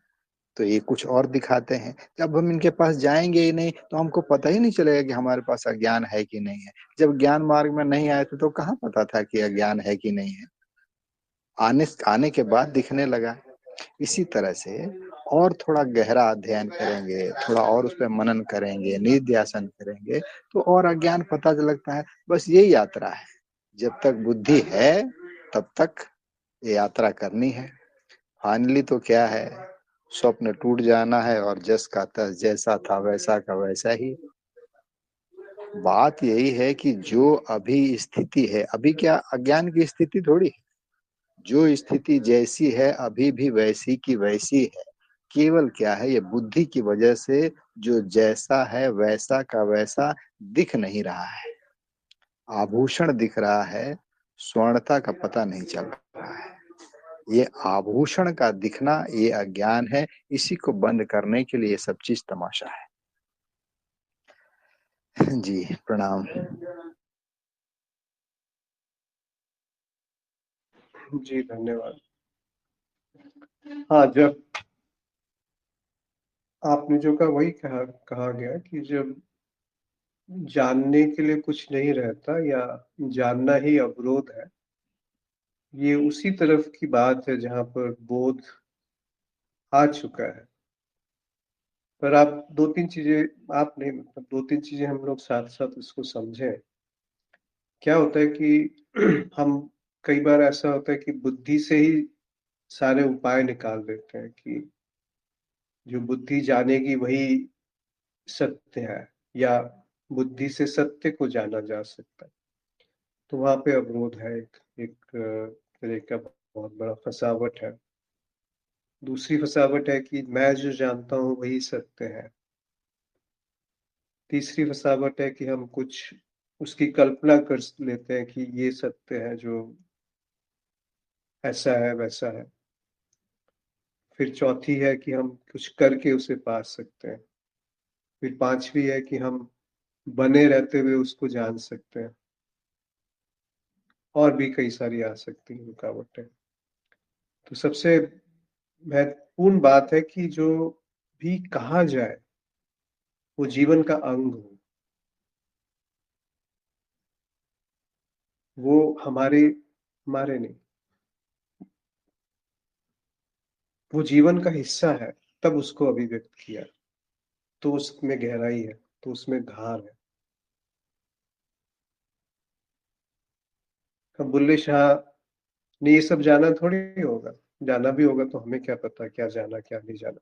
तो ये कुछ और दिखाते हैं। जब हम इनके पास जाएंगे ही नहीं तो हमको पता ही नहीं चलेगा कि हमारे पास अज्ञान है कि नहीं है। जब ज्ञान मार्ग में नहीं आए थे तो कहाँ पता था कि अज्ञान है कि नहीं है, आने के बाद दिखने लगा। इसी तरह से और थोड़ा गहरा अध्ययन करेंगे, थोड़ा और उस पर मनन करेंगे, निध्यासन करेंगे, तो और अज्ञान पता लगता है। बस यही यात्रा है, जब तक बुद्धि है तब तक ये यात्रा करनी है। फाइनली तो क्या है, स्वप्न टूट जाना है और जस का तस, जैसा था वैसा का वैसा ही। बात यही है कि जो अभी स्थिति है, अभी क्या अज्ञान की स्थिति थोड़ी है, जो स्थिति जैसी है अभी भी वैसी की वैसी है। केवल क्या है, ये बुद्धि की वजह से जो जैसा है वैसा का वैसा दिख नहीं रहा है, आभूषण दिख रहा है, स्वर्णता का पता नहीं चल रहा है। ये आभूषण का दिखना ये अज्ञान है, इसी को बंद करने के लिए सब चीज तमाशा है। जी प्रणाम। जी धन्यवाद। हाँ, जब आपने जो कहा वही कहा गया कि जब जानने के लिए कुछ नहीं रहता या जानना ही अवरोध है, ये उसी तरफ की बात है जहां पर बोध आ चुका है। पर आप दो तीन चीजें, आप नहीं मतलब दो तीन चीजें हम लोग साथ साथ इसको समझें। क्या होता है कि हम कई बार ऐसा होता है कि बुद्धि से ही सारे उपाय निकाल देते हैं कि जो बुद्धि जानेगी वही सत्य है, या बुद्धि से सत्य को जाना जा सकता है। तो वहां पे अवरोध है, एक तरह का बहुत बड़ा फसावट है। दूसरी फसावट है कि मैं जो जानता हूँ वही सत्य है। तीसरी फसावट है कि हम कुछ उसकी कल्पना कर लेते हैं कि ये सत्य है, जो ऐसा है वैसा है। फिर चौथी है कि हम कुछ करके उसे पा सकते हैं। फिर पांचवी है कि हम बने रहते हुए उसको जान सकते हैं। और भी कई सारी आ सकती हैं रुकावटें। तो सबसे महत्वपूर्ण बात है कि जो भी कहा जाए वो जीवन का अंग हो, वो हमारे हमारे नहीं, वो जीवन का हिस्सा है, तब उसको अभिव्यक्त किया, तो उसमें गहराई है, तो उसमें धार है। अब बुल्ले शाह ने ये सब जाना थोड़ी होगा, जाना भी होगा तो हमें क्या पता क्या जाना क्या नहीं जाना।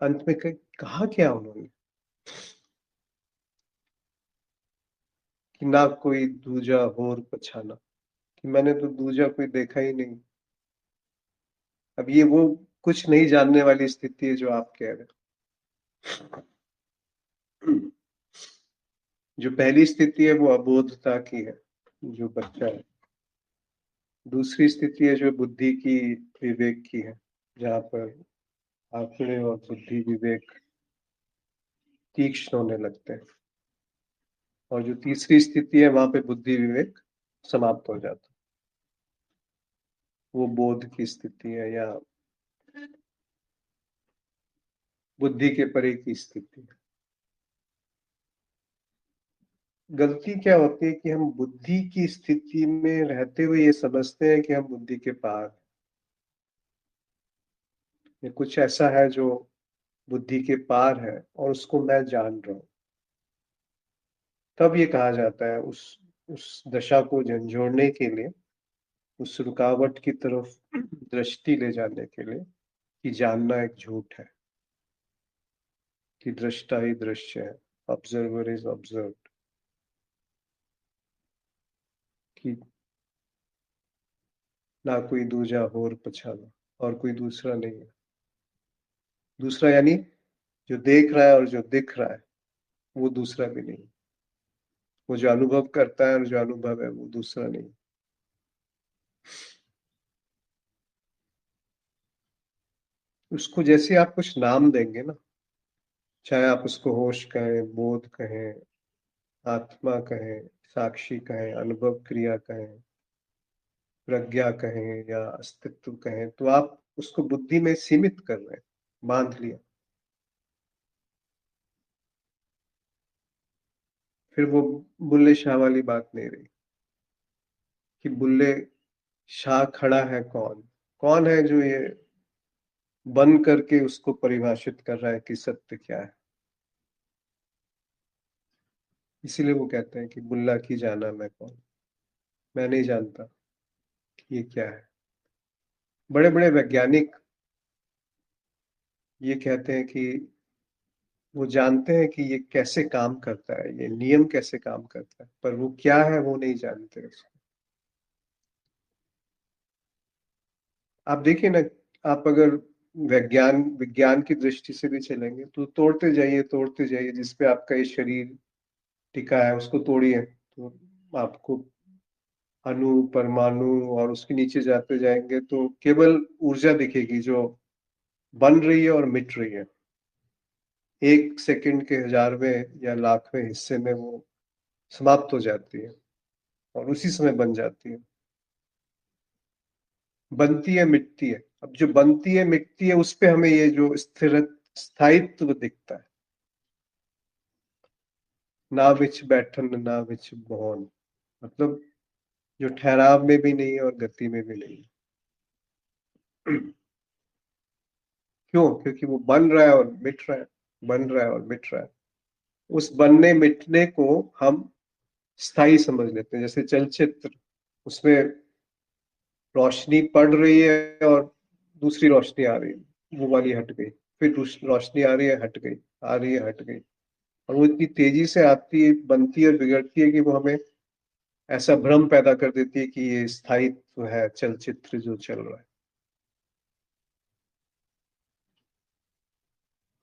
अंत में कहा क्या उन्होंने कि ना कोई दूजा होर पछाना, कि मैंने तो दूजा कोई देखा ही नहीं। अब ये वो कुछ नहीं जानने वाली स्थिति है जो आप कह रहे हैं। जो पहली स्थिति है वो अबोधता की है, जो बच्चा है। दूसरी स्थिति है जो बुद्धि की, विवेक की है, जहाँ पर आंकड़े और बुद्धि विवेक तीक्ष्ण होने लगते हैं। और जो तीसरी स्थिति है वहां पे बुद्धि विवेक समाप्त हो जाता है, वो बोध की स्थिति है, या बुद्धि के परे की स्थिति है। गलती क्या होती है कि हम बुद्धि की स्थिति में रहते हुए ये समझते हैं कि हम बुद्धि के पार हैं। ये कुछ ऐसा है जो बुद्धि के पार है और उसको मैं जान रहा हूँ। तब ये कहा जाता है, उस दशा को झंझोड़ने के लिए, उस रुकावट की तरफ दृष्टि ले जाने के लिए, कि जानना एक झूठ है, कि दृष्टा ही दृश्य है, ऑब्जर्वर इज ऑब्जर्व्ड। कि ना कोई दूजा होर पछाना, और कोई दूसरा नहीं है। दूसरा यानी जो देख रहा है और जो दिख रहा है वो दूसरा भी नहीं। वो जो अनुभव करता है और जो अनुभव है वो दूसरा नहीं। उसको जैसे आप कुछ नाम देंगे ना, चाहे आप उसको होश कहें, बोध कहें, आत्मा कहें, साक्षी कहें, अनुभव क्रिया कहें, प्रज्ञा कहें या अस्तित्व कहें, तो आप उसको बुद्धि में सीमित कर रहे हैं, बांध लिया। फिर वो बुल्ले शाह वाली बात नहीं रही कि बुल्ले शाह खड़ा है कौन। कौन है जो ये बंद करके उसको परिभाषित कर रहा है कि सत्य क्या है। इसीलिए वो कहते हैं कि बुल्ला की जाना मैं कौन, मैं नहीं जानता कि ये क्या है। बड़े बड़े वैज्ञानिक ये कहते हैं कि वो जानते हैं कि ये कैसे काम करता है, ये नियम कैसे काम करता है, पर वो क्या है वो नहीं जानते उसको। आप देखिए ना, आप अगर विज्ञान की दृष्टि से भी चलेंगे तो तोड़ते जाइए जिस पे आपका ये शरीर टिका है उसको तोड़िए, तो आपको अणु, परमाणु और उसके नीचे जाते जाएंगे तो केवल ऊर्जा दिखेगी जो बन रही है और मिट रही है। 1 सेकंड के 1000वें या लाखवें हिस्से में वो समाप्त हो जाती है और उसी समय बन जाती है। बनती है, मिटती है। अब जो बनती है मिटती है उस पे हमें ये जो स्थिर स्थायित्व दिखता है। ना विच बैठन ना विच बहन, मतलब जो ठहराव में भी नहीं है और गति में भी नहीं है। क्यों? क्योंकि वो बन रहा है और मिट रहा है, बन रहा है और मिट रहा है। उस बनने मिटने को हम स्थायी समझ लेते हैं। जैसे चलचित्र, उसमें रोशनी पड़ रही है और दूसरी रोशनी आ रही है, वो वाली हट गई, फिर दूसरी रोशनी आ रही है, हट गई, आ रही है, हट गई, और वो इतनी तेजी से आती है, बनती है और बिगड़ती है कि वो हमें ऐसा भ्रम पैदा कर देती है कि ये स्थायित्व है चलचित्र जो चल रहा है।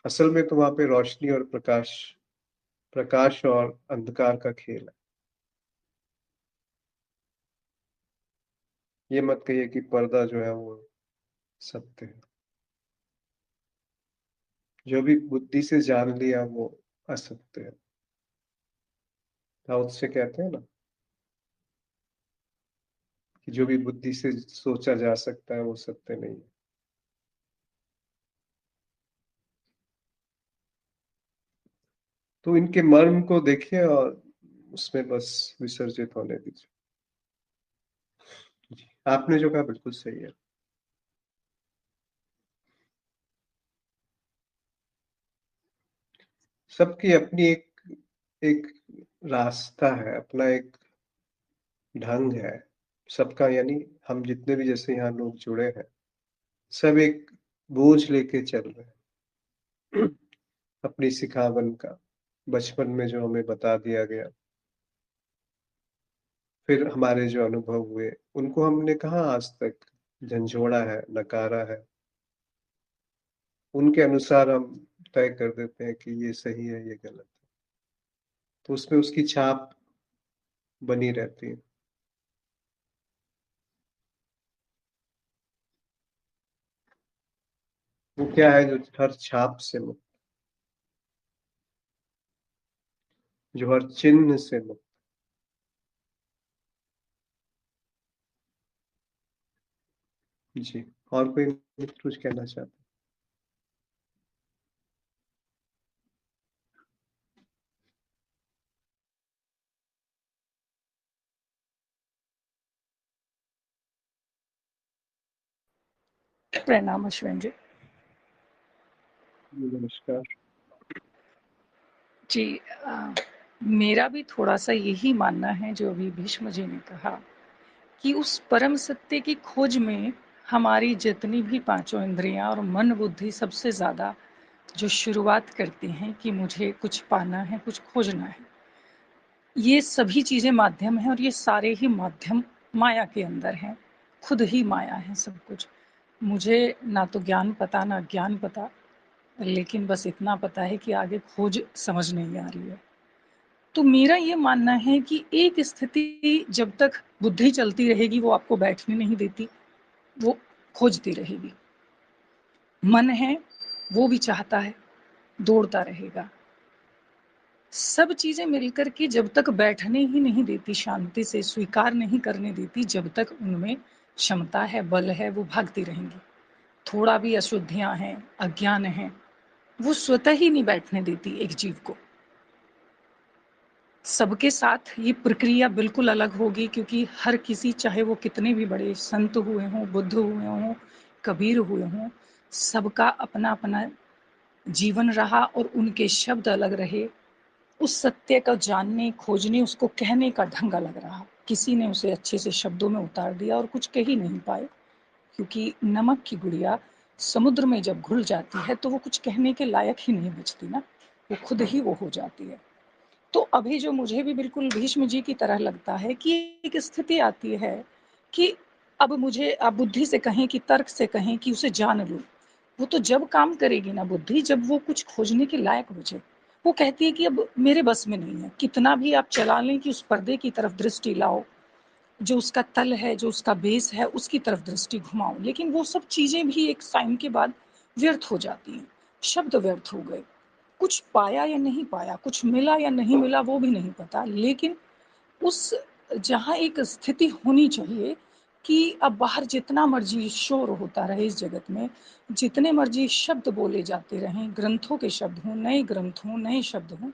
असल में तो वहां पे रोशनी और प्रकाश, प्रकाश और अंधकार का खेल है। ये मत कहिए कि पर्दा जो है वो सत्य है। जो भी बुद्धि से जान लिया वो असत्य है। ताओ से कहते हैं ना कि जो भी बुद्धि से सोचा जा सकता है वो सत्य नहीं है। तो इनके मर्म को देखिए और उसमें बस विसर्जित होने दीजिए। जी, आपने जो कहा बिल्कुल सही है। सबकी अपनी एक एक रास्ता है, अपना एक ढंग है सबका। यानी हम जितने भी जैसे यहाँ लोग जुड़े हैं, सब एक बोझ लेके चल रहे हैं। अपनी सिखावन का, बचपन में जो हमें बता दिया गया, फिर हमारे जो अनुभव हुए उनको हमने कहाँ आज तक झंझोड़ा है, नकारा है। उनके अनुसार हम तय कर देते हैं कि ये सही है, ये गलत है, तो उसमें उसकी छाप बनी रहती है। वो क्या है जो हर छाप से मुक्त, जो हर चिन्ह से मुक्त। जी, और कोई मित्र कुछ कहना चाहते प्रणाम अश्विन जी। हैं? नमस्कार। जी, मेरा भी थोड़ा सा यही मानना है जो अभी भीष्म जी ने कहा कि उस परम सत्य की खोज में हमारी जितनी भी पांचों इंद्रियां और मन बुद्धि सबसे ज़्यादा जो शुरुआत करती हैं कि मुझे कुछ पाना है, कुछ खोजना है, ये सभी चीजें माध्यम हैं और ये सारे ही माध्यम माया के अंदर हैं, खुद ही माया है सब कुछ। मुझे ना तो ज्ञान पता ना ज्ञान पता, लेकिन बस इतना पता है कि आगे खोज समझ नहीं आ रही है। तो मेरा ये मानना है कि एक स्थिति जब तक बुद्धि चलती रहेगी वो आपको बैठने नहीं देती, वो खोजती रहेगी। मन है वो भी चाहता है, दौड़ता रहेगा। सब चीजें मिलकर के जब तक बैठने ही नहीं देती, शांति से स्वीकार नहीं करने देती, जब तक उनमें क्षमता है, बल है, वो भागती रहेंगी। थोड़ा भी अशुद्धियां हैं, अज्ञान है, वो स्वतः ही नहीं बैठने देती एक जीव को। सबके साथ ये प्रक्रिया बिल्कुल अलग होगी, क्योंकि हर किसी, चाहे वो कितने भी बड़े संत हुए हों, बुद्ध हुए हों, कबीर हुए हों, सबका अपना अपना जीवन रहा और उनके शब्द अलग रहे। उस सत्य को जानने, खोजने, उसको कहने का ढंग अलग रहा। किसी ने उसे अच्छे से शब्दों में उतार दिया और कुछ कह ही नहीं पाए, क्योंकि नमक की गुड़िया समुद्र में जब घुल जाती है तो वो कुछ कहने के लायक ही नहीं बचती ना, वो खुद ही वो हो जाती है। तो अभी जो मुझे भी बिल्कुल भीष्म जी की तरह लगता है कि एक स्थिति आती है कि अब मुझे, आप बुद्धि से कहें कि तर्क से कहें कि उसे जान लो, वो तो जब काम करेगी ना बुद्धि, जब वो कुछ खोजने के लायक बचे। वो कहती है कि अब मेरे बस में नहीं है, कितना भी आप चला लें कि उस पर्दे की तरफ दृष्टि लाओ, जो उसका तल है, जो उसका बेस है, उसकी तरफ दृष्टि घुमाओ, लेकिन वो सब चीजें भी एक टाइम के बाद व्यर्थ हो जाती हैं। शब्द व्यर्थ हो गए, कुछ पाया या नहीं पाया, कुछ मिला या नहीं मिला वो भी नहीं पता, लेकिन उस जहाँ एक स्थिति होनी चाहिए कि अब बाहर जितना मर्जी शोर होता रहे इस जगत में, जितने मर्जी शब्द बोले जाते रहें, ग्रंथों के शब्द हों, नए ग्रंथ हों, नए शब्द हों,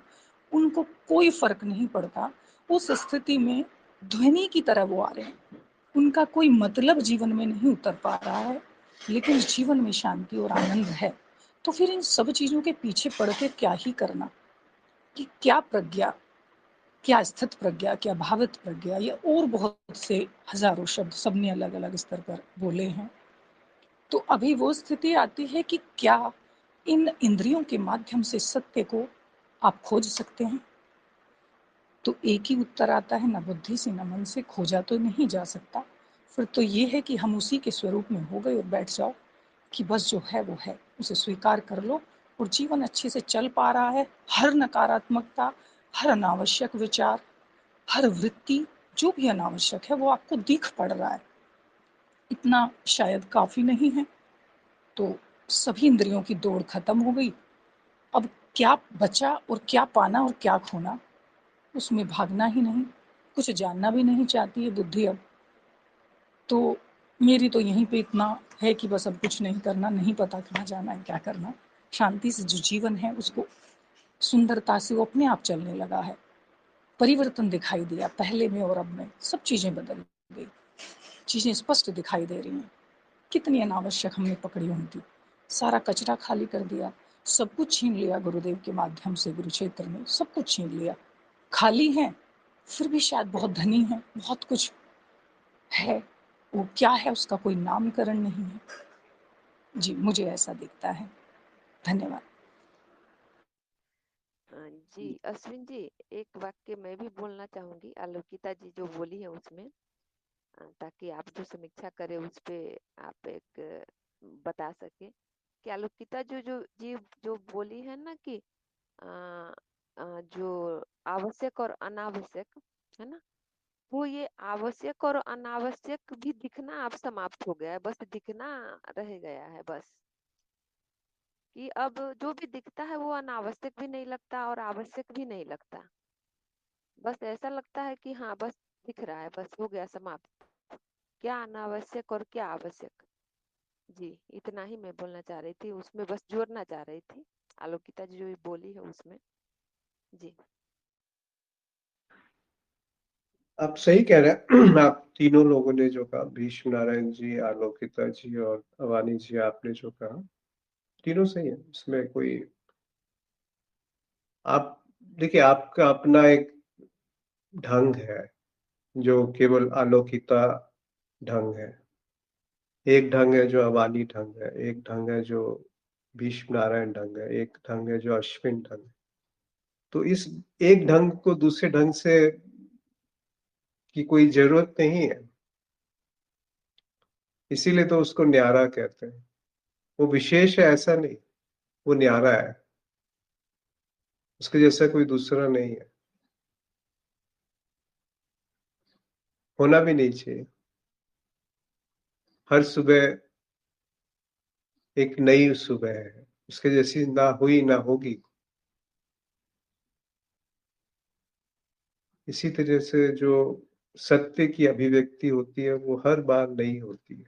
उनको कोई फर्क नहीं पड़ता। उस स्थिति में ध्वनि की तरह वो आ रहे हैं, उनका कोई मतलब जीवन में नहीं उतर पा रहा है, लेकिन जीवन में शांति और आनंद है। तो फिर इन सब चीजों के पीछे पड़ के क्या ही करना, कि क्या प्रज्ञा, क्या स्थित प्रज्ञा, क्या भावित प्रज्ञा, या और बहुत से हजारों शब्द सबने अलग अलग स्तर पर बोले हैं। तो अभी वो स्थिति आती है कि क्या इन इंद्रियों के माध्यम से सत्य को आप खोज सकते हैं? तो एक ही उत्तर आता है, न बुद्धि से न मन से खोजा तो नहीं जा सकता। फिर तो ये है कि हम उसी के स्वरूप में हो गए और बैठ जाओ कि बस जो है वो है, उसे स्वीकार कर लो और जीवन अच्छे से चल पा रहा है। हर नकारात्मकता, हर अनावश्यक विचार, हर वृत्ति, जो भी अनावश्यक है वो आपको दिख पड़ रहा है। इतना शायद काफी नहीं है। तो सभी इंद्रियों की दौड़ खत्म हो गई। अब क्या बचा और क्या पाना और क्या खोना, उसमें भागना ही नहीं, कुछ जानना भी नहीं चाहती है बुद्धि अब। तो मेरी तो यहीं पे इतना है कि बस अब कुछ नहीं करना, नहीं पता कहाँ जाना है, क्या करना। शांति से जो जीवन है उसको सुंदरता से वो अपने आप चलने लगा है। परिवर्तन दिखाई दिया पहले में और अब में, सब चीजें बदल गई, चीजें स्पष्ट दिखाई दे रही हैं। कितनी अनावश्यक हमने पकड़ी हुई थी, सारा कचरा खाली कर दिया, सब कुछ छीन लिया गुरुदेव के माध्यम से, गुरु क्षेत्र में सब कुछ छीन लिया। खाली हैं, फिर भी शायद बहुत धनी है, बहुत कुछ है, वो क्या है उसका कोई नामकरण नहीं है। जी, मुझे ऐसा दिखता है। धन्यवाद। जी अश्विन जी, एक वाक्य मैं भी बोलना चाहूंगी आलोकिता जी जो बोली है उसमें, ताकि आप जो समीक्षा करें उस पे आप एक बता सके कि आलोकिता जो जो जी जो बोली है ना कि अ, जो आवश्यक और अनावश्यक है ना, वो ये आवश्यक और अनावश्यक भी दिखना अब समाप्त हो गया है, बस दिखना रह गया है बस। कि अब जो भी दिखता है वो अनावश्यक भी नहीं लगता और आवश्यक भी नहीं लगता, बस ऐसा लगता है कि हाँ बस दिख रहा है, बस हो गया समाप्त, क्या अनावश्यक और क्या आवश्यक। जी इतना ही मैं बोलना चाह रही थी, उसमें बस जोड़ना चाह रही थी आलोकिता जी जो बोली है उसमें। जी आप सही कह रहे हैं। आप तीनों लोगों ने जो कहा, भीष्म नारायण जी, आलोकिता जी और अवानी जी, आपने जो कहा तीनों सही है, इसमें कोई, आप देखिए आपका अपना एक ढंग है जो केवल आलोकिता ढंग है, एक ढंग है जो अवानी ढंग है, एक ढंग है जो भीष्म नारायण ढंग है, एक ढंग है जो अश्विन ढंग है। तो इस एक ढंग को दूसरे ढंग से की कोई जरूरत नहीं है, इसीलिए तो उसको न्यारा कहते हैं। वो विशेष है ऐसा नहीं, वो न्यारा है, उसके जैसा कोई दूसरा नहीं है, होना भी नहीं चाहिए। हर सुबह एक नई सुबह है, उसके जैसी ना हुई ना होगी। इसी तरह से जो सत्य की अभिव्यक्ति होती है वो हर बार नहीं होती है।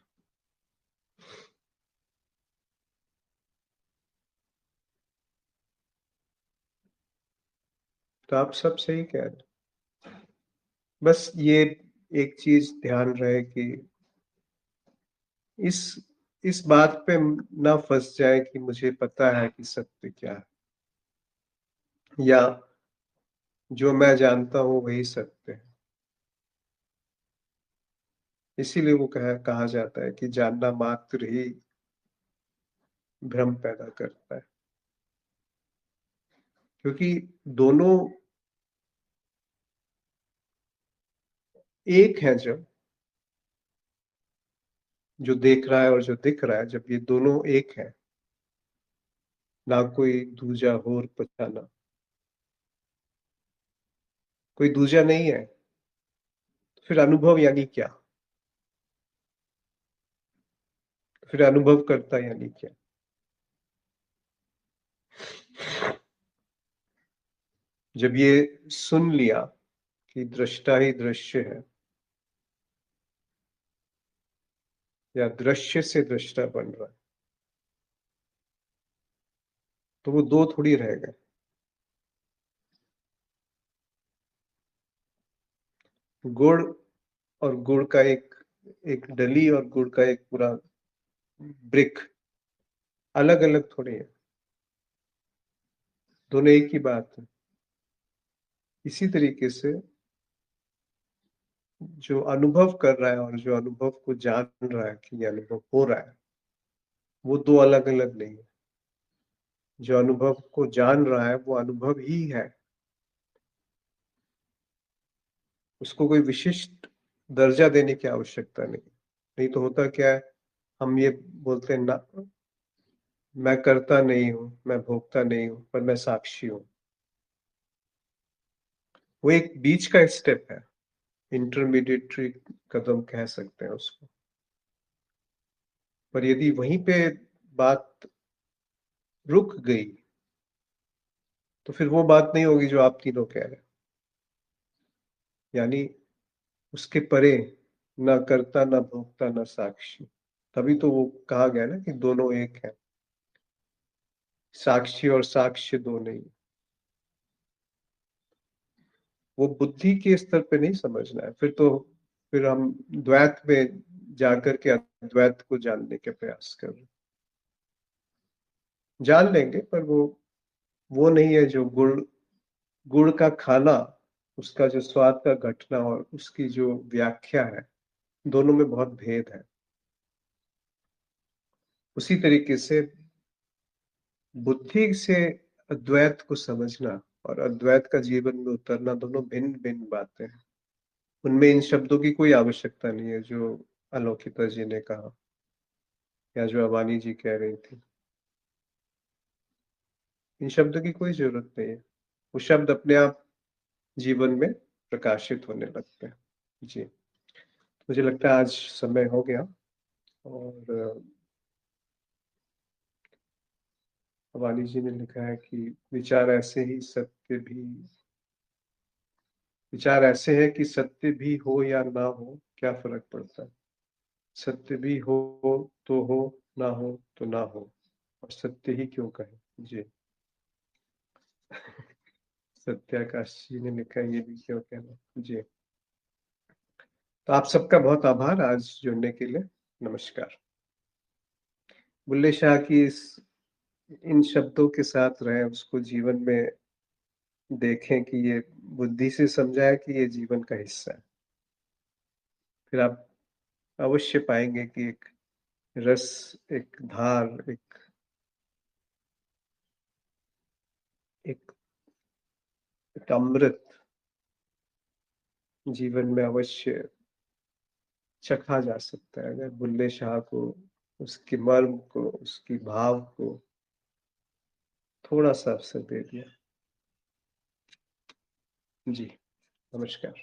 तो आप सब सही कह रहे हैं, बस ये एक चीज ध्यान रहे कि इस इस बात पे ना फंस जाए कि मुझे पता है कि सत्य क्या है, या जो मैं जानता हूं वही सत्य है। इसीलिए वो कहा जाता है कि जानना मात्र ही भ्रम पैदा करता है, क्योंकि दोनों एक है। जब जो देख रहा है और जो दिख रहा है, जब ये दोनों एक है, ना कोई दूजा होर पछाना, कोई दूजा नहीं है, तो फिर अनुभव यानी क्या? फिर अनुभव करता यानी क्या? जब ये सुन लिया कि दृष्टा ही दृश्य है, या दृश्य से दृष्टा बन रहा है, तो वो दो थोड़ी रह गए। गुड़ और गुड़ का एक एक डली और गुड़ का एक पूरा ब्रिक अलग अलग थोड़ी है, दोनों एक ही बात है। इसी तरीके से जो अनुभव कर रहा है और जो अनुभव को जान रहा है कि ये अनुभव हो रहा है, वो दो अलग अलग नहीं है। जो अनुभव को जान रहा है वो अनुभव ही है, उसको कोई विशिष्ट दर्जा देने की आवश्यकता नहीं। नहीं तो होता क्या है, हम ये बोलते हैं ना, मैं करता नहीं हूं, मैं भोगता नहीं हूं, पर मैं साक्षी हूं। वो एक बीच का स्टेप है, इंटरमीडिएटरी कदम कह सकते हैं उसको। पर यदि वहीं पे बात रुक गई, तो फिर वो बात नहीं होगी जो आप तीनों कह रहे हैं। यानी उसके परे ना करता, ना भोगता, ना साक्षी। तभी तो वो कहा गया ना कि दोनों एक है, साक्षी और साक्ष्य दो नहीं। वो बुद्धि के स्तर पे नहीं समझना है, फिर हम द्वैत में जाकर के अद्वैत को जानने के प्रयास कर रहे हैं। जान लेंगे, पर वो नहीं है जो गुड़ गुड़ का खाना, उसका जो स्वाद का घटना और उसकी जो व्याख्या है, दोनों में बहुत भेद है। उसी तरीके से बुद्धि से अद्वैत को समझना और अद्वैत का जीवन में उतरना, दोनों भिन्न भिन्न बातें हैं। उनमें इन शब्दों की कोई आवश्यकता नहीं है जो अलौकिता जी ने कहा, या जो अवानी जी कह रही थी। इन शब्दों की कोई जरूरत नहीं है, वो शब्द अपने आप जीवन में प्रकाशित होने लगते हैं। जी, मुझे लगता है आज समय हो गया, और अवानी जी ने लिखा है कि विचार ऐसे है कि सत्य भी हो या ना हो, क्या फर्क पड़ता है। सत्य भी हो तो हो, ना हो तो ना हो, और सत्य ही क्यों कहे। जी। सत्याकाश जी ने लिखा है, ये भी क्यों कहना। जी, तो आप सबका बहुत आभार आज जुड़ने के लिए। नमस्कार। बुल्ले शाह की इन शब्दों के साथ रहें, उसको जीवन में देखें कि ये बुद्धि से समझा है कि ये जीवन का हिस्सा है। फिर आप अवश्य पाएंगे कि एक रस, एक धार, एक एक अमृत जीवन में अवश्य चखा जा सकता है अगर बुल्ले शाह को उसके मर्म को, उसकी भाव को थोड़ा सा अवसर दे दिया। जी, नमस्कार।